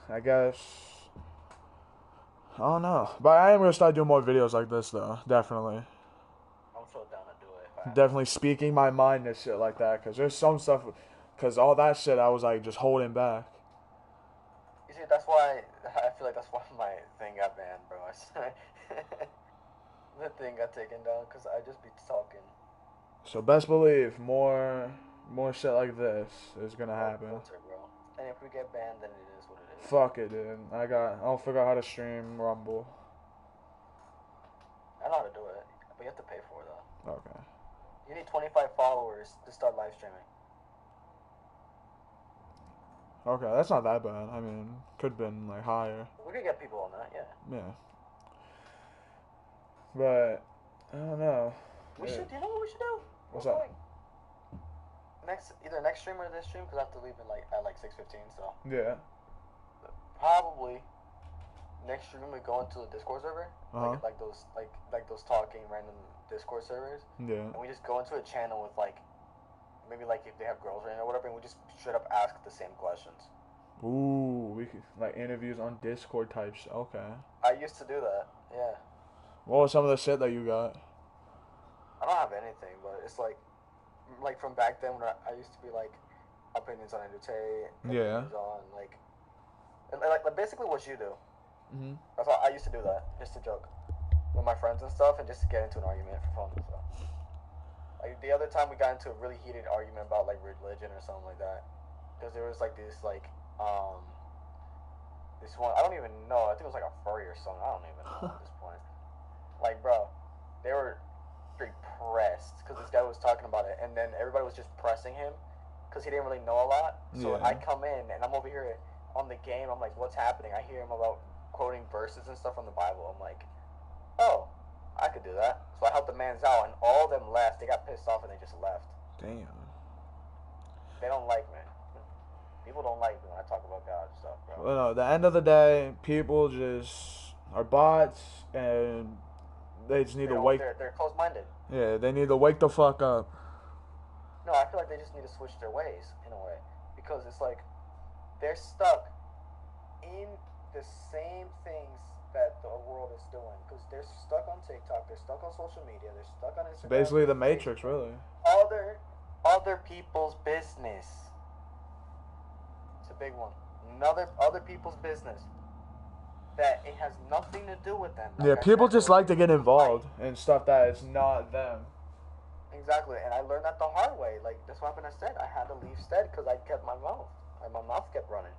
S1: I guess. I don't know. But I am going to start doing more videos like this, though. Definitely.
S3: I'm so down to do it.
S1: Definitely speaking my mind and shit like that. Because there's some stuff... Because all that shit, I was, like, just holding back.
S3: You see, that's why... I feel like that's why my thing got banned, bro. The thing got taken down because I just be talking.
S1: So best believe more shit like this is going to happen.
S3: Filter, bro. And if we get banned, then it is what it is.
S1: Fuck it, dude. I'll figure out how to stream Rumble.
S3: I know how to do it, but you have to pay for it, though.
S1: Okay.
S3: You need 25 followers to start live streaming.
S1: Okay, that's not that bad. I mean, could have been, like, higher.
S3: We could get people on that, yeah.
S1: Yeah. But, I don't know.
S3: We should, you know what we should do?
S1: What's up?
S3: Either next stream or this stream, because I have to leave at 6:15, so.
S1: Yeah.
S3: Probably next stream we go into the Discord server,
S1: Uh-huh.
S3: like those talking random Discord servers,
S1: Yeah.
S3: and we just go into a channel with maybe if they have girls in or whatever, and we just straight up ask the same questions.
S1: Ooh, we could, like, interviews on Discord types. Okay.
S3: I used to do that, yeah.
S1: What was some of the shit that you got?
S3: I don't have anything, but it's like from back then when I used to be opinions on Endute,
S1: Yeah.
S3: opinions on like basically what you do.
S1: Mm-hmm.
S3: That's all. I used to do that just to joke with my friends and stuff, and just to get into an argument for fun and stuff. Like the other time we got into a really heated argument about religion or something like that, because there was this one, I don't even know. I think it was a furry or something. I don't even know at this point. Bro, they were pretty pressed because this guy was talking about it, and then everybody was just pressing him because he didn't really know a lot. So
S1: Yeah.
S3: I come in and I'm over here on the game. I'm like, what's happening? I hear him about quoting verses and stuff from the Bible. I'm like, oh, I could do that. So I helped the man's out, and all of them left. They got pissed off and they just left.
S1: Damn.
S3: They don't like me. People don't like me when I talk about God and stuff, bro.
S1: Well, no, at the end of the day, people just are bots, and they just need to wake.
S3: They're closed-minded.
S1: Yeah, they need to wake the fuck up.
S3: No, I feel like they just need to switch their ways in a way, because it's they're stuck in the same things that the world is doing. Because they're stuck on TikTok, they're stuck on social media, they're stuck on Instagram.
S1: Basically, the Matrix, really.
S3: Other people's business. It's a big one. Other people's business. That it has nothing to do with them.
S1: Yeah, people just like to get involved in stuff that is not them.
S3: Exactly, and I learned that the hard way. That's what happened at Stead. I had to leave Stead because I kept my mouth. My mouth kept running.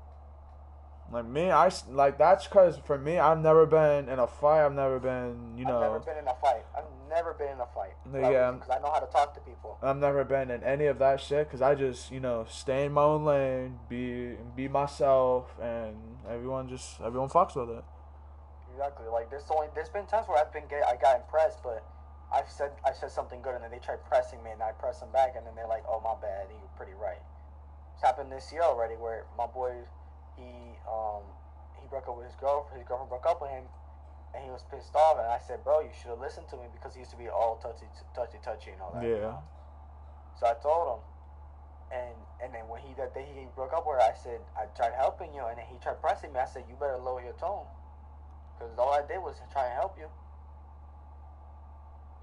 S1: Like me, like that's because for me, I've never been in a fight. I've never been,
S2: I've never been in a fight.
S1: Yeah.
S2: Because I know how to talk to people.
S1: I've never been in any of that shit because I just, stay in my own lane, be myself, and everyone fucks with it.
S2: Exactly. Like there's been times where I got impressed, but I said something good, and then they tried pressing me, and I press them back, and then they're like, "Oh, my bad. You're pretty right." It's happened this year already, where my boy, he broke up with his girlfriend. His girlfriend broke up with him, and he was pissed off. And I said, "Bro, you should have listened to me because he used to be all touchy and all that."
S1: Yeah.
S2: So I told him, and then when that day he broke up with her, I said, "I tried helping you," and then he tried pressing me. I said, "You better lower your tone, because all I did was try and help you."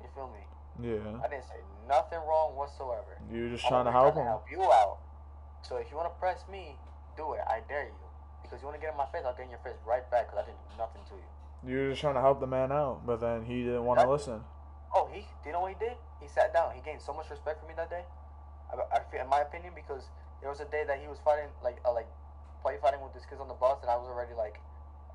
S2: You feel me?
S1: Yeah.
S2: I didn't say nothing wrong whatsoever.
S1: You were just trying to help him.
S2: Help you out. So if you want to press me, do it. I dare you. Because you want to get in my face, I'll get in your face right back because I didn't do nothing to you.
S1: You were just trying to help the man out, but then he didn't want to listen.
S2: Oh, do you know what he did? He sat down. He gained so much respect for me that day. I feel, in my opinion, because there was a day that he was fighting, play fighting with these kids on the bus, and I was already,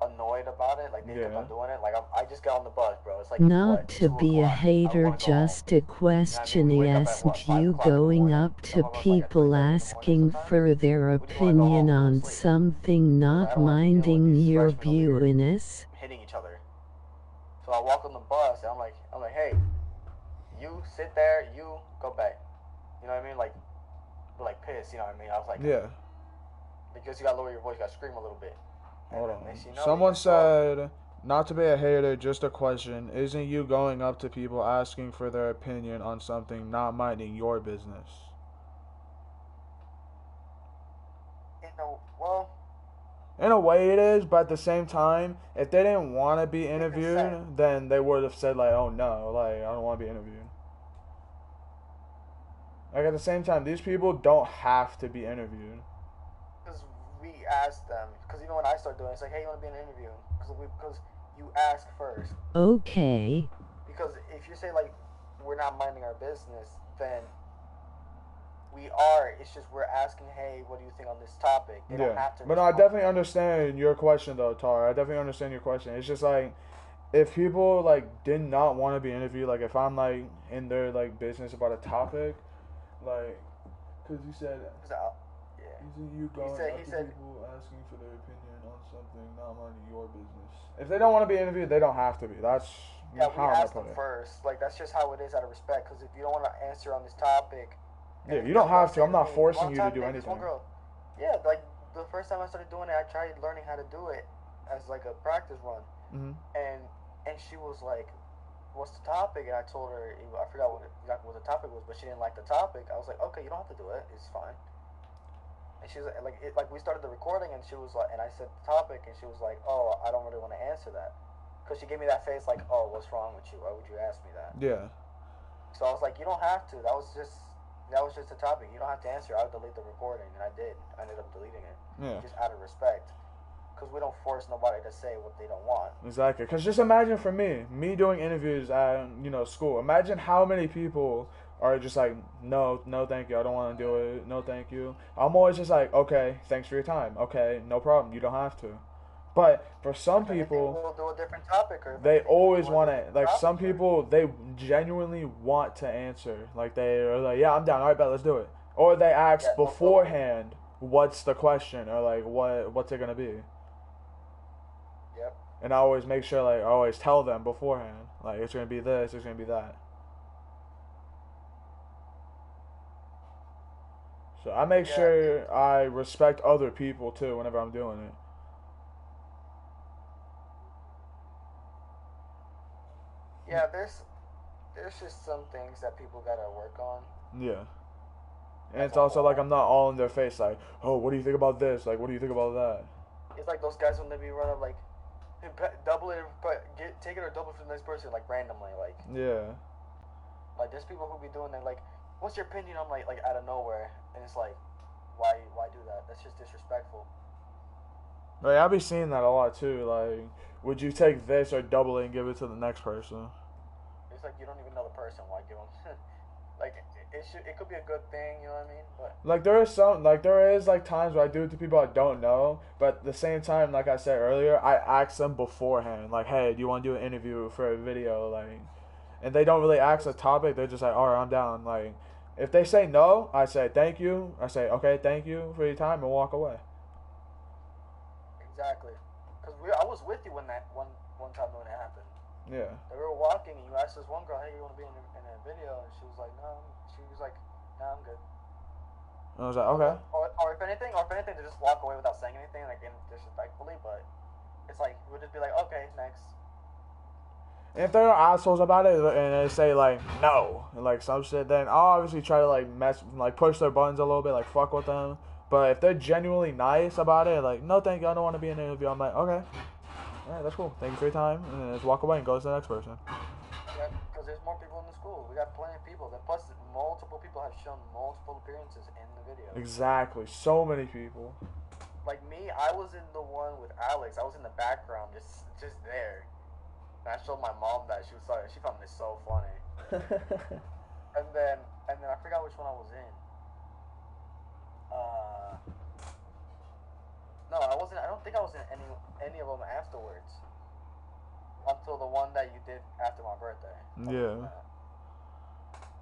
S2: annoyed about it. Like, they kept on doing it. Like, I just got on the bus, bro. It's like,
S4: Not to be a hater, just a question. Isn't you going up to people asking for their opinion on something, not minding your viewiness?
S2: Hitting each other. So I walk on the bus, and I'm like, hey, you sit there, you go back. You know what I mean? Like, we're like pissed, you know what I mean? I was like,
S1: yeah.
S2: Because you gotta lower your voice, you gotta scream a little bit.
S1: Hold on. Someone said, not to be a hater, just a question. Isn't you going up to people asking for their opinion on something, not minding your business? In a way it is, but at the same time, if they didn't want to be interviewed, then they would have said, like, oh no, like, I don't want to be interviewed. Like, at the same time, these people don't have to be interviewed.
S2: Because we asked them, because when I start doing it, it's like, hey, you want to be in an interview? Because you ask first.
S4: Okay.
S2: Because if you say, like, we're not minding our business, then we are. It's just we're asking, hey, what do you think on this topic? They don't have to.
S1: But no, I definitely understand your question, though, Tar. I definitely understand your question. It's just, like, if people, like, did not want to be interviewed, like, if I'm, like, in their, like, business about a topic, like, because you said... You going up to people asking for their opinion on something, not minding your business. If they don't want to be interviewed, they don't have to be. That's
S2: how we ask them first. Like, that's just how it is out of respect. Because if you don't want to answer on this topic,
S1: yeah, you don't have to. I'm not forcing you to do anything.
S2: Like the first time I started doing it, I tried learning how to do it as like a practice run, and she was like, "What's the topic?" And I told her, I forgot exactly what the topic was, but she didn't like the topic. I was like, "Okay, you don't have to do it. It's fine." And she was like, we started the recording, and she was like, and I said the topic, and she was like, "Oh, I don't really want to answer that," because she gave me that face like, "Oh, what's wrong with you? Why would you ask me that?"
S1: Yeah.
S2: So I was like, "You don't have to. That was just a topic. You don't have to answer. I'll delete the recording," and I did. I ended up deleting it.
S1: Yeah.
S2: Just out of respect, because we don't force nobody to say what they don't want.
S1: Exactly. Because just imagine for me doing interviews at school. Imagine how many people are just like, no, thank you, I don't want to do it, no, thank you. I'm always just like, okay, thanks for your time, okay, no problem, you don't have to. But for some people,
S2: we'll do a different topic, or
S1: they always want to, like, some people, they genuinely want to answer. Like, they are like, yeah, I'm down, alright, bet, let's do it. Or they ask beforehand, what's the question, or like, what's it going to be?
S2: Yep.
S1: And I always make sure, like, I always tell them beforehand, like, it's going to be this, it's going to be that. So I make sure I respect other people too whenever I'm doing it.
S2: Yeah, there's just some things that people gotta work on.
S1: Yeah. And it's also like I'm not all in their face like, oh, what do you think about this? Like, what do you think about that?
S2: It's like those guys when they be running like, double it, take it or double for the next person, like randomly, like.
S1: Yeah.
S2: Like there's people who be doing that, like, what's your opinion on like out of nowhere, and it's like, why do that? That's just disrespectful.
S1: Like, I'll be seeing that a lot too. Like, would you take this or double it and give it to the next person?
S2: It's like you don't even know the person. Why give them? Like, it could be a good thing, you know what I mean? But
S1: Like there is like times where I do it to people I don't know, but at the same time, like I said earlier, I ask them beforehand, like, hey, do you want to do an interview for a video, like, and they don't really ask a topic. They're just like, all right, I'm down. Like, if they say no, I say thank you. I say okay, thank you for your time, and walk away.
S2: exactly, because I was with you when that one time when it happened.
S1: Yeah.
S2: We were walking, and you asked this one girl, hey, you want to be in a video? And she was like, no. She was like, no, I'm good.
S1: And I was like, okay.
S2: Or if anything, to just walk away without saying anything, like disrespectfully. But it's like we'll just be like, okay, next.
S1: And if they're assholes about it and they say like no, and like some shit, then I'll obviously try to like push their buttons a little bit, like fuck with them. But if they're genuinely nice about it, like no thank you, I don't want to be in an interview, I'm like okay, alright, that's cool, thank you for your time, and then just walk away and go to the next person.
S2: Yeah, because there's more people in the school. We got plenty of people. Then plus multiple people have shown multiple appearances in the video.
S1: Exactly, so many people.
S2: Like me, I was in the one with Alex. I was in the background, just there. And I showed my mom that. She found this so funny. and then I forgot which one I was in. No, I wasn't. I don't think I was in any of them afterwards. Until the one that you did after my birthday.
S1: Yeah.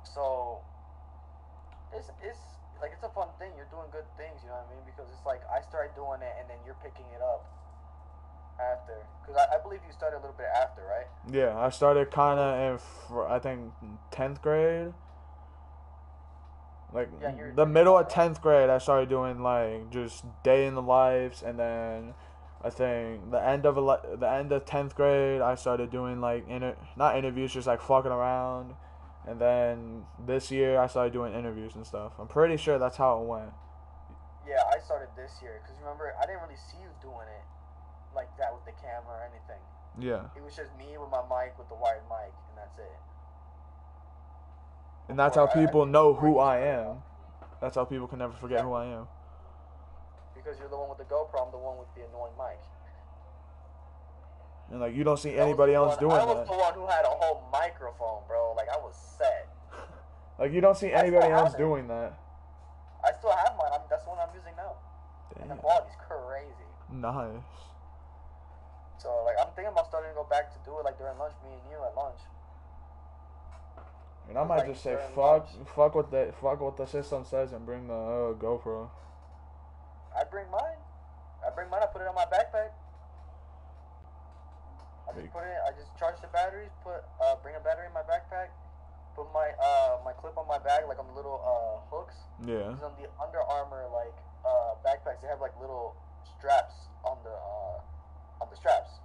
S2: So it's like it's a fun thing. You're doing good things, you know what I mean? Because it's like I started doing it, and then you're picking it up after. Because I believe you started a little bit after, right?
S1: Yeah, I started kind of in I think 10th grade. Like
S2: Yeah,
S1: the middle of 10th grade, I started doing like just day in the lives, and then I think the end of 10th grade, I started doing like not interviews, just like fucking around, and then this year I started doing interviews and stuff. I'm pretty sure that's how it went.
S2: Yeah, I started this year because remember I didn't really see you doing it like that with the camera or anything.
S1: Yeah.
S2: It was just me with my mic with the wired mic, and that's it.
S1: And that's how people know who I am. That's how people can never forget who I am.
S2: Because you're the one with the GoPro, I'm the one with the annoying mic.
S1: And like you don't see anybody else doing that.
S2: I was the one who had a whole microphone, bro. Like I was set.
S1: Like you don't see anybody else doing that.
S2: I still have mine. That's the one I'm using now.
S1: Damn.
S2: And the quality's crazy.
S1: Nice.
S2: So like I'm thinking about starting to go back to do it like during lunch, me and you at lunch.
S1: And I might just say fuck what the system says and bring the GoPro.
S2: I bring mine. I put it on my backpack. I just charge the batteries. Bring a battery in my backpack. Put my clip on my bag, like on the little hooks.
S1: Yeah.
S2: Because on the Under Armour backpacks, they have like little straps on the straps.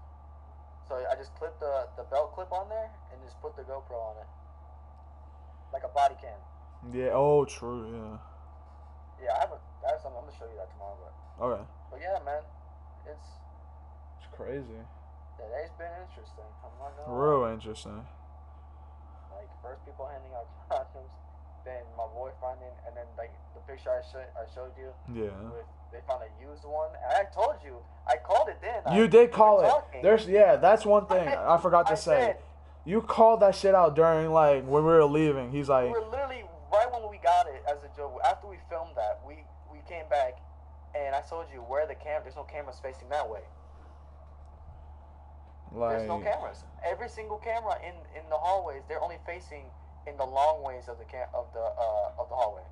S2: So I just clip the belt clip on there and just put the GoPro on it. Like a body cam.
S1: Yeah. Oh, true. Yeah.
S2: Yeah, I have something. I'm gonna show you that tomorrow. But
S1: Okay.
S2: But yeah, man, it's
S1: crazy.
S2: Today's been interesting. I'm not gonna
S1: Real
S2: lie.
S1: interesting.
S2: Like first people handing out condoms, then my boy finding, and then like the picture I showed you.
S1: Yeah.
S2: They found a used one. And I told you, I called it then.
S1: You did call it. That's one thing I forgot to say. You called that shit out during like when we were leaving. He's like,
S2: we were literally right when we got it as a joke. After we filmed that, we came back, and I told you where the camera. There's no cameras facing that way. There's no cameras. Every single camera in the hallways, they're only facing in the long ways of the hallway.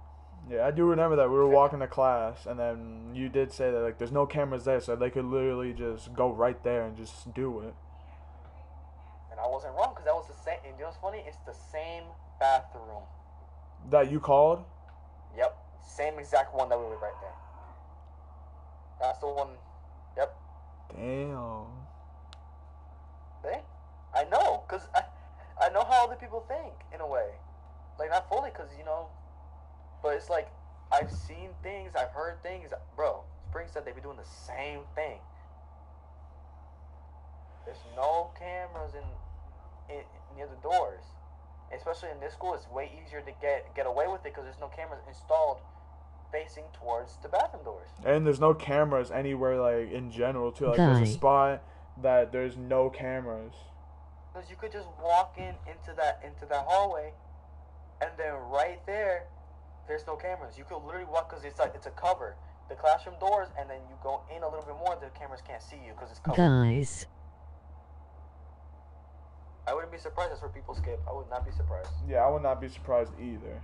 S1: Yeah, I do remember that we were walking to class, and then you did say that like there's no cameras there, so they could literally just go right there and just do it.
S2: And I wasn't wrong because that was the same. And you know what's funny? It's the same bathroom.
S1: That you called?
S2: Yep, same exact one that we were right there. That's the one. Yep.
S1: Damn.
S2: See? I know, because I know how other people think, in a way. Like, not fully, because, but it's like, I've seen things, I've heard things. Bro, Spring said they be doing the same thing. There's no cameras in near the doors. Especially in this school, it's way easier to get away with it because there's no cameras installed facing towards the bathroom doors.
S1: And there's no cameras anywhere, like, in general, too. Like, there's a spot that there's no cameras.
S2: Because you could just walk into that hallway And then right there, there's no cameras. You could literally walk because it's a cover. The classroom doors, and then you go in a little bit more, the cameras can't see you because it's covered.
S4: Guys.
S2: I wouldn't be surprised. That's where people skip. I would not be surprised.
S1: Yeah, I would not be surprised either.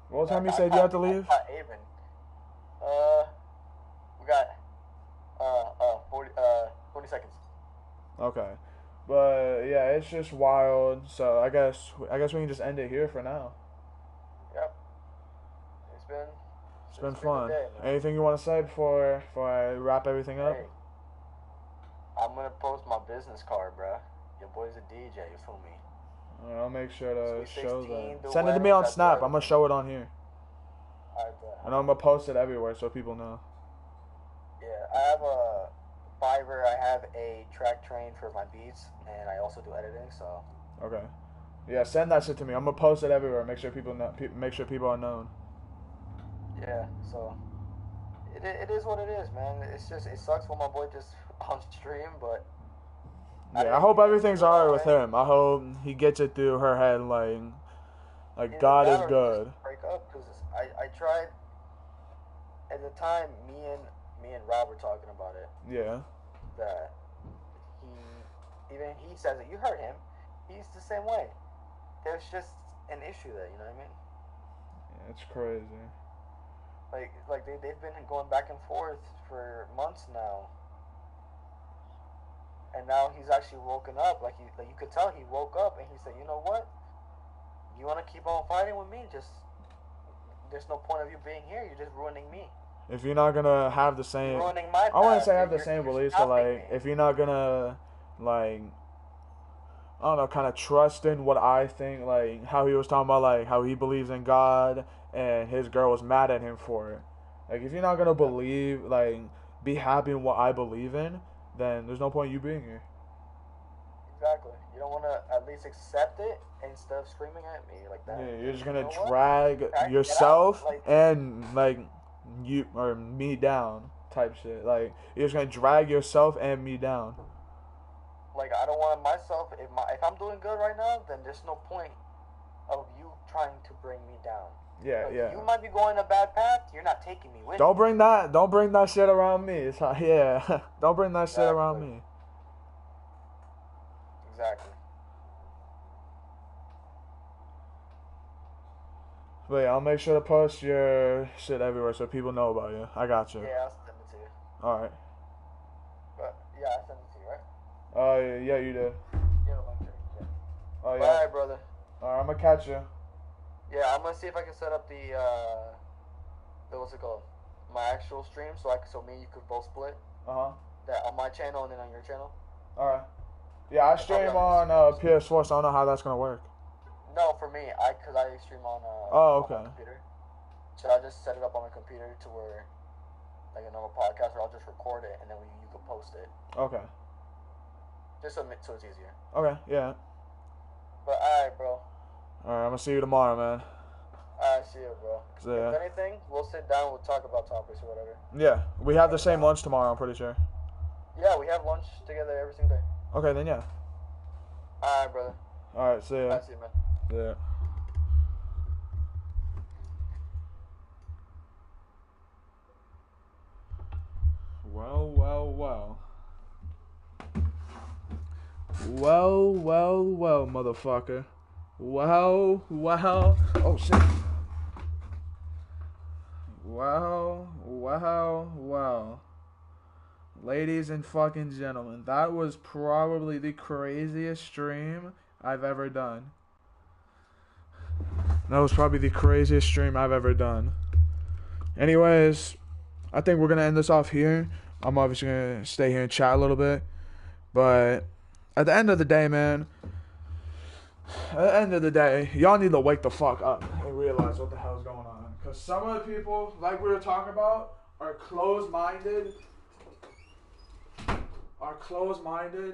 S1: What time you said you have to leave?
S2: Avon. We got 20 seconds.
S1: Okay. But yeah, it's just wild. So I guess we can just end it here for now.
S2: Yep.
S1: It's been fun.
S2: Day,
S1: Anything you want to say before I wrap everything up?
S2: Hey, I'm gonna post my business card, bruh. Your boy's a DJ. You feel me?
S1: I'll make sure to
S2: Sweet
S1: show
S2: 16,
S1: that. Send it to me on
S2: that's
S1: Snap.
S2: right.
S1: I'm gonna show it on here.
S2: Alright, bruh.
S1: And I'm gonna post it everywhere so people know.
S2: Yeah, I have a Fiverr. I have a track train for my beats, and I also do editing. So.
S1: Okay. Yeah, send that shit to me. I'm gonna post it everywhere. Make sure people know. Make sure people are known.
S2: Yeah. So. It is what it is, man. It sucks when my boy just on stream, but.
S1: Yeah, I hope everything's alright with him. I hope he gets it through her head, like God is good.
S2: Break up because I tried. At the time, me and Rob were talking about it.
S1: Yeah.
S2: That he says it. You heard him. He's the same way. There's just an issue there. You know what I mean?
S1: Yeah, it's crazy.
S2: Like they've been going back and forth for months now. And now he's actually woken up. Like you could tell he woke up and he said, "You know what? You want to keep on fighting with me? There's no point of you being here. You're just ruining me.
S1: If you're not gonna have the same,
S2: You're ruining my path.
S1: I wouldn't say have the same
S2: you're
S1: beliefs, but
S2: stopping
S1: like
S2: me."
S1: if you're not gonna I don't know, kind of trust in what I think, like how he was talking about, like how he believes in God and his girl was mad at him for it. Like if you're not gonna believe, like be happy in what I believe in, then there's no point you being here.
S2: Exactly. You don't want to at least accept it instead of screaming at me like that.
S1: Yeah, you're just gonna
S2: You know what?
S1: drag
S2: Get
S1: yourself
S2: out, like-
S1: and you or me down type shit. Like you're just gonna drag yourself and me down.
S2: Like I don't want myself. If I'm doing good right now, then there's no point of you trying to bring me down.
S1: Yeah,
S2: Like,
S1: yeah.
S2: You might be going a bad path. You're not taking me with
S1: Don't
S2: you.
S1: bring that shit around me. It's yeah. Don't bring that shit around
S2: Exactly.
S1: me.
S2: Exactly.
S1: But yeah, I'll make sure to post your shit everywhere so people know about you. I got you.
S2: Yeah, I'll send it to you.
S1: Alright.
S2: But yeah, I sent it to you, right?
S1: Yeah, you did.
S2: Yeah, yeah.
S1: Oh yeah.
S2: Bye, brother.
S1: Alright, I'm gonna catch you.
S2: Yeah, I'm gonna see if I can set up the what's it called? My actual stream, so me and you could both split that on my channel and then on your channel.
S1: Alright. Yeah, I stream on PS4, so I don't know how that's gonna work.
S2: No, for me, cause I stream on
S1: Oh,
S2: on my
S1: okay.
S2: computer. Should I just set it up on my computer to where like a normal podcast, or I'll just record it and then you can post it,
S1: Okay.
S2: just so it's easier.
S1: Okay, yeah.
S2: But alright, bro.
S1: Alright, I'm gonna see you tomorrow, man.
S2: Alright, see you, bro.
S1: Yeah.
S2: If anything, we'll sit down, we'll talk about topics or whatever.
S1: Yeah, we have the same lunch tomorrow, I'm pretty sure.
S2: Yeah, we have lunch together every single day.
S1: Okay, then yeah.
S2: Alright, brother.
S1: Alright, see ya.
S2: Alright, see you, man.
S1: Yeah. Well. Well, motherfucker. Well. Oh, shit. Wow. Ladies and fucking gentlemen, that was probably the craziest stream I've ever done. Anyways, I think we're going to end this off here. I'm obviously going to stay here and chat a little bit. But at the end of the day, man, y'all need to wake the fuck up and realize what the hell's going on. Because some of the people, like we were talking about, are closed-minded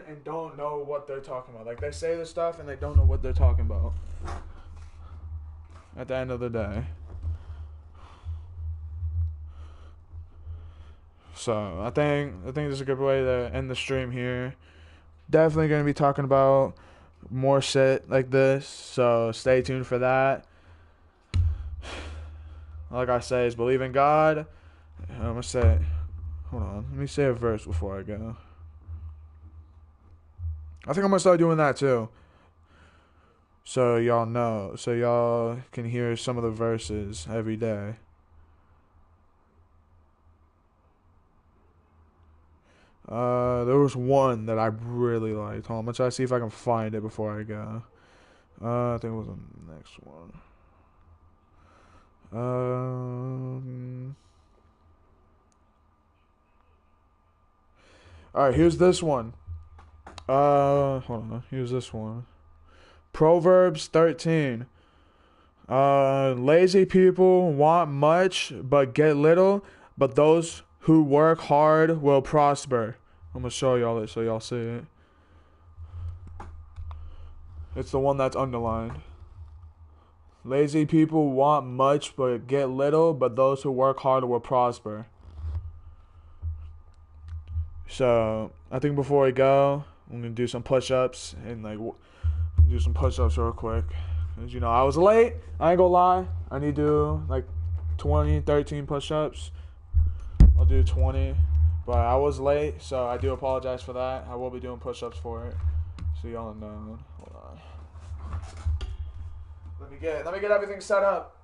S1: and don't know what they're talking about. Like, they say this stuff and they don't know what they're talking about. At the end of the day. So, I think this is a good way to end the stream here. Definitely going to be talking about more shit like this. So stay tuned for that. Like I say, is believe in God. I'm gonna say, hold on, let me say a verse before I go. I think I'm gonna start doing that too. So y'all know, so y'all can hear some of the verses every day. There was one that I really liked. Hold on, I'm gonna try to see if I can find it before I go. I think it was the next one. Alright, here's this one. Hold on, here's this one. Proverbs 13. Lazy people want much but get little, but those who work hard will prosper. I'm gonna show y'all it so y'all see it. It's the one that's underlined. Lazy people want much but get little, but those who work hard will prosper. So, I think before we go, I'm gonna do some push-ups and do some push-ups real quick. Cause I was late. I ain't gonna lie. I need to do 13 push-ups. I'll do 20, but I was late, so I do apologize for that. I will be doing push-ups for it, so y'all know. Hold on. Let me get everything set up.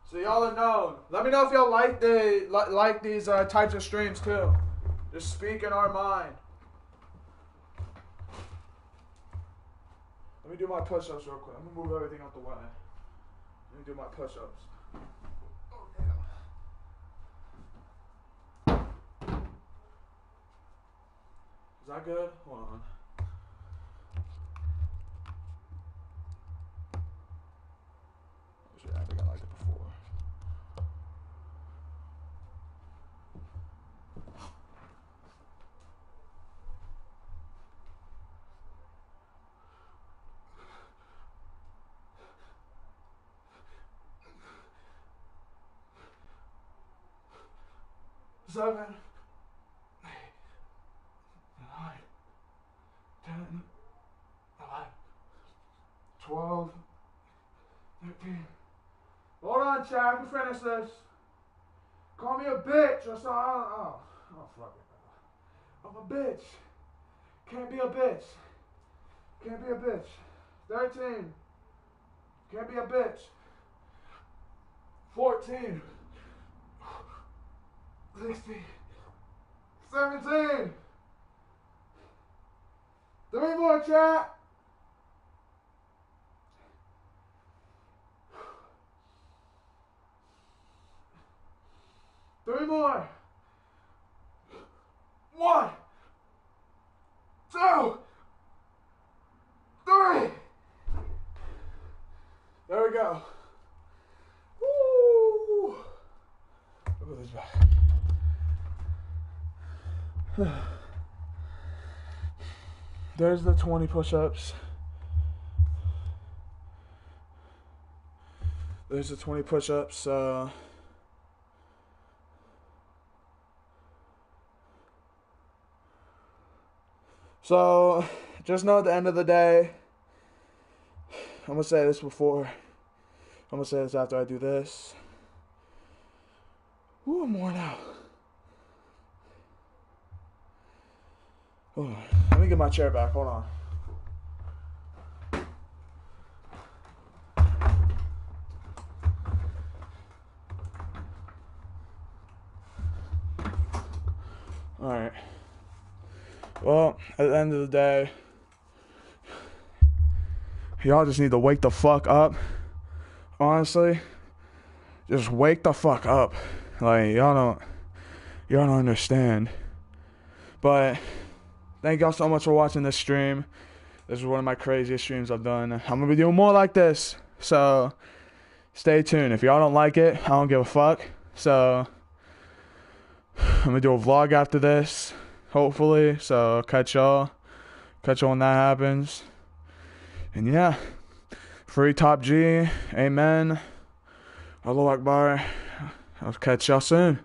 S1: So y'all know. Let me know if y'all like these types of streams too. Just speak in our mind. Let me do my push-ups real quick. I'm gonna move everything out the way. Let me do my push-ups. Oh damn. Is that good? Hold on. I think I liked it before. Seven, 8, 9, 10, 11, 12, 13. Hold on, Chad. I can finish this. Call me a bitch or something. Oh, fuck it. I'm a bitch. Can't be a bitch. Can't be a bitch. 13. Can't be a bitch. 14. 16. 17. 3 more, chat. 3 more. 1, 2, 3. There we go. Woo. Look at this back. There's the 20 push-ups. There's the 20 push-ups. So, just know at the end of the day, I'm going to say this before. I'm going to say this after I do this. Ooh, more now. Oh, let me get my chair back. Hold on. Alright. Well, at the end of the day, y'all just need to wake the fuck up. Honestly. Just wake the fuck up. Y'all don't understand. But thank y'all so much for watching this stream. This is one of my craziest streams I've done. I'm gonna be doing more like this. So stay tuned. If y'all don't like it, I don't give a fuck. So I'm gonna do a vlog after this, hopefully. So catch y'all when that happens. And yeah, free Top G. Amen. Allahu Akbar. I'll catch y'all soon.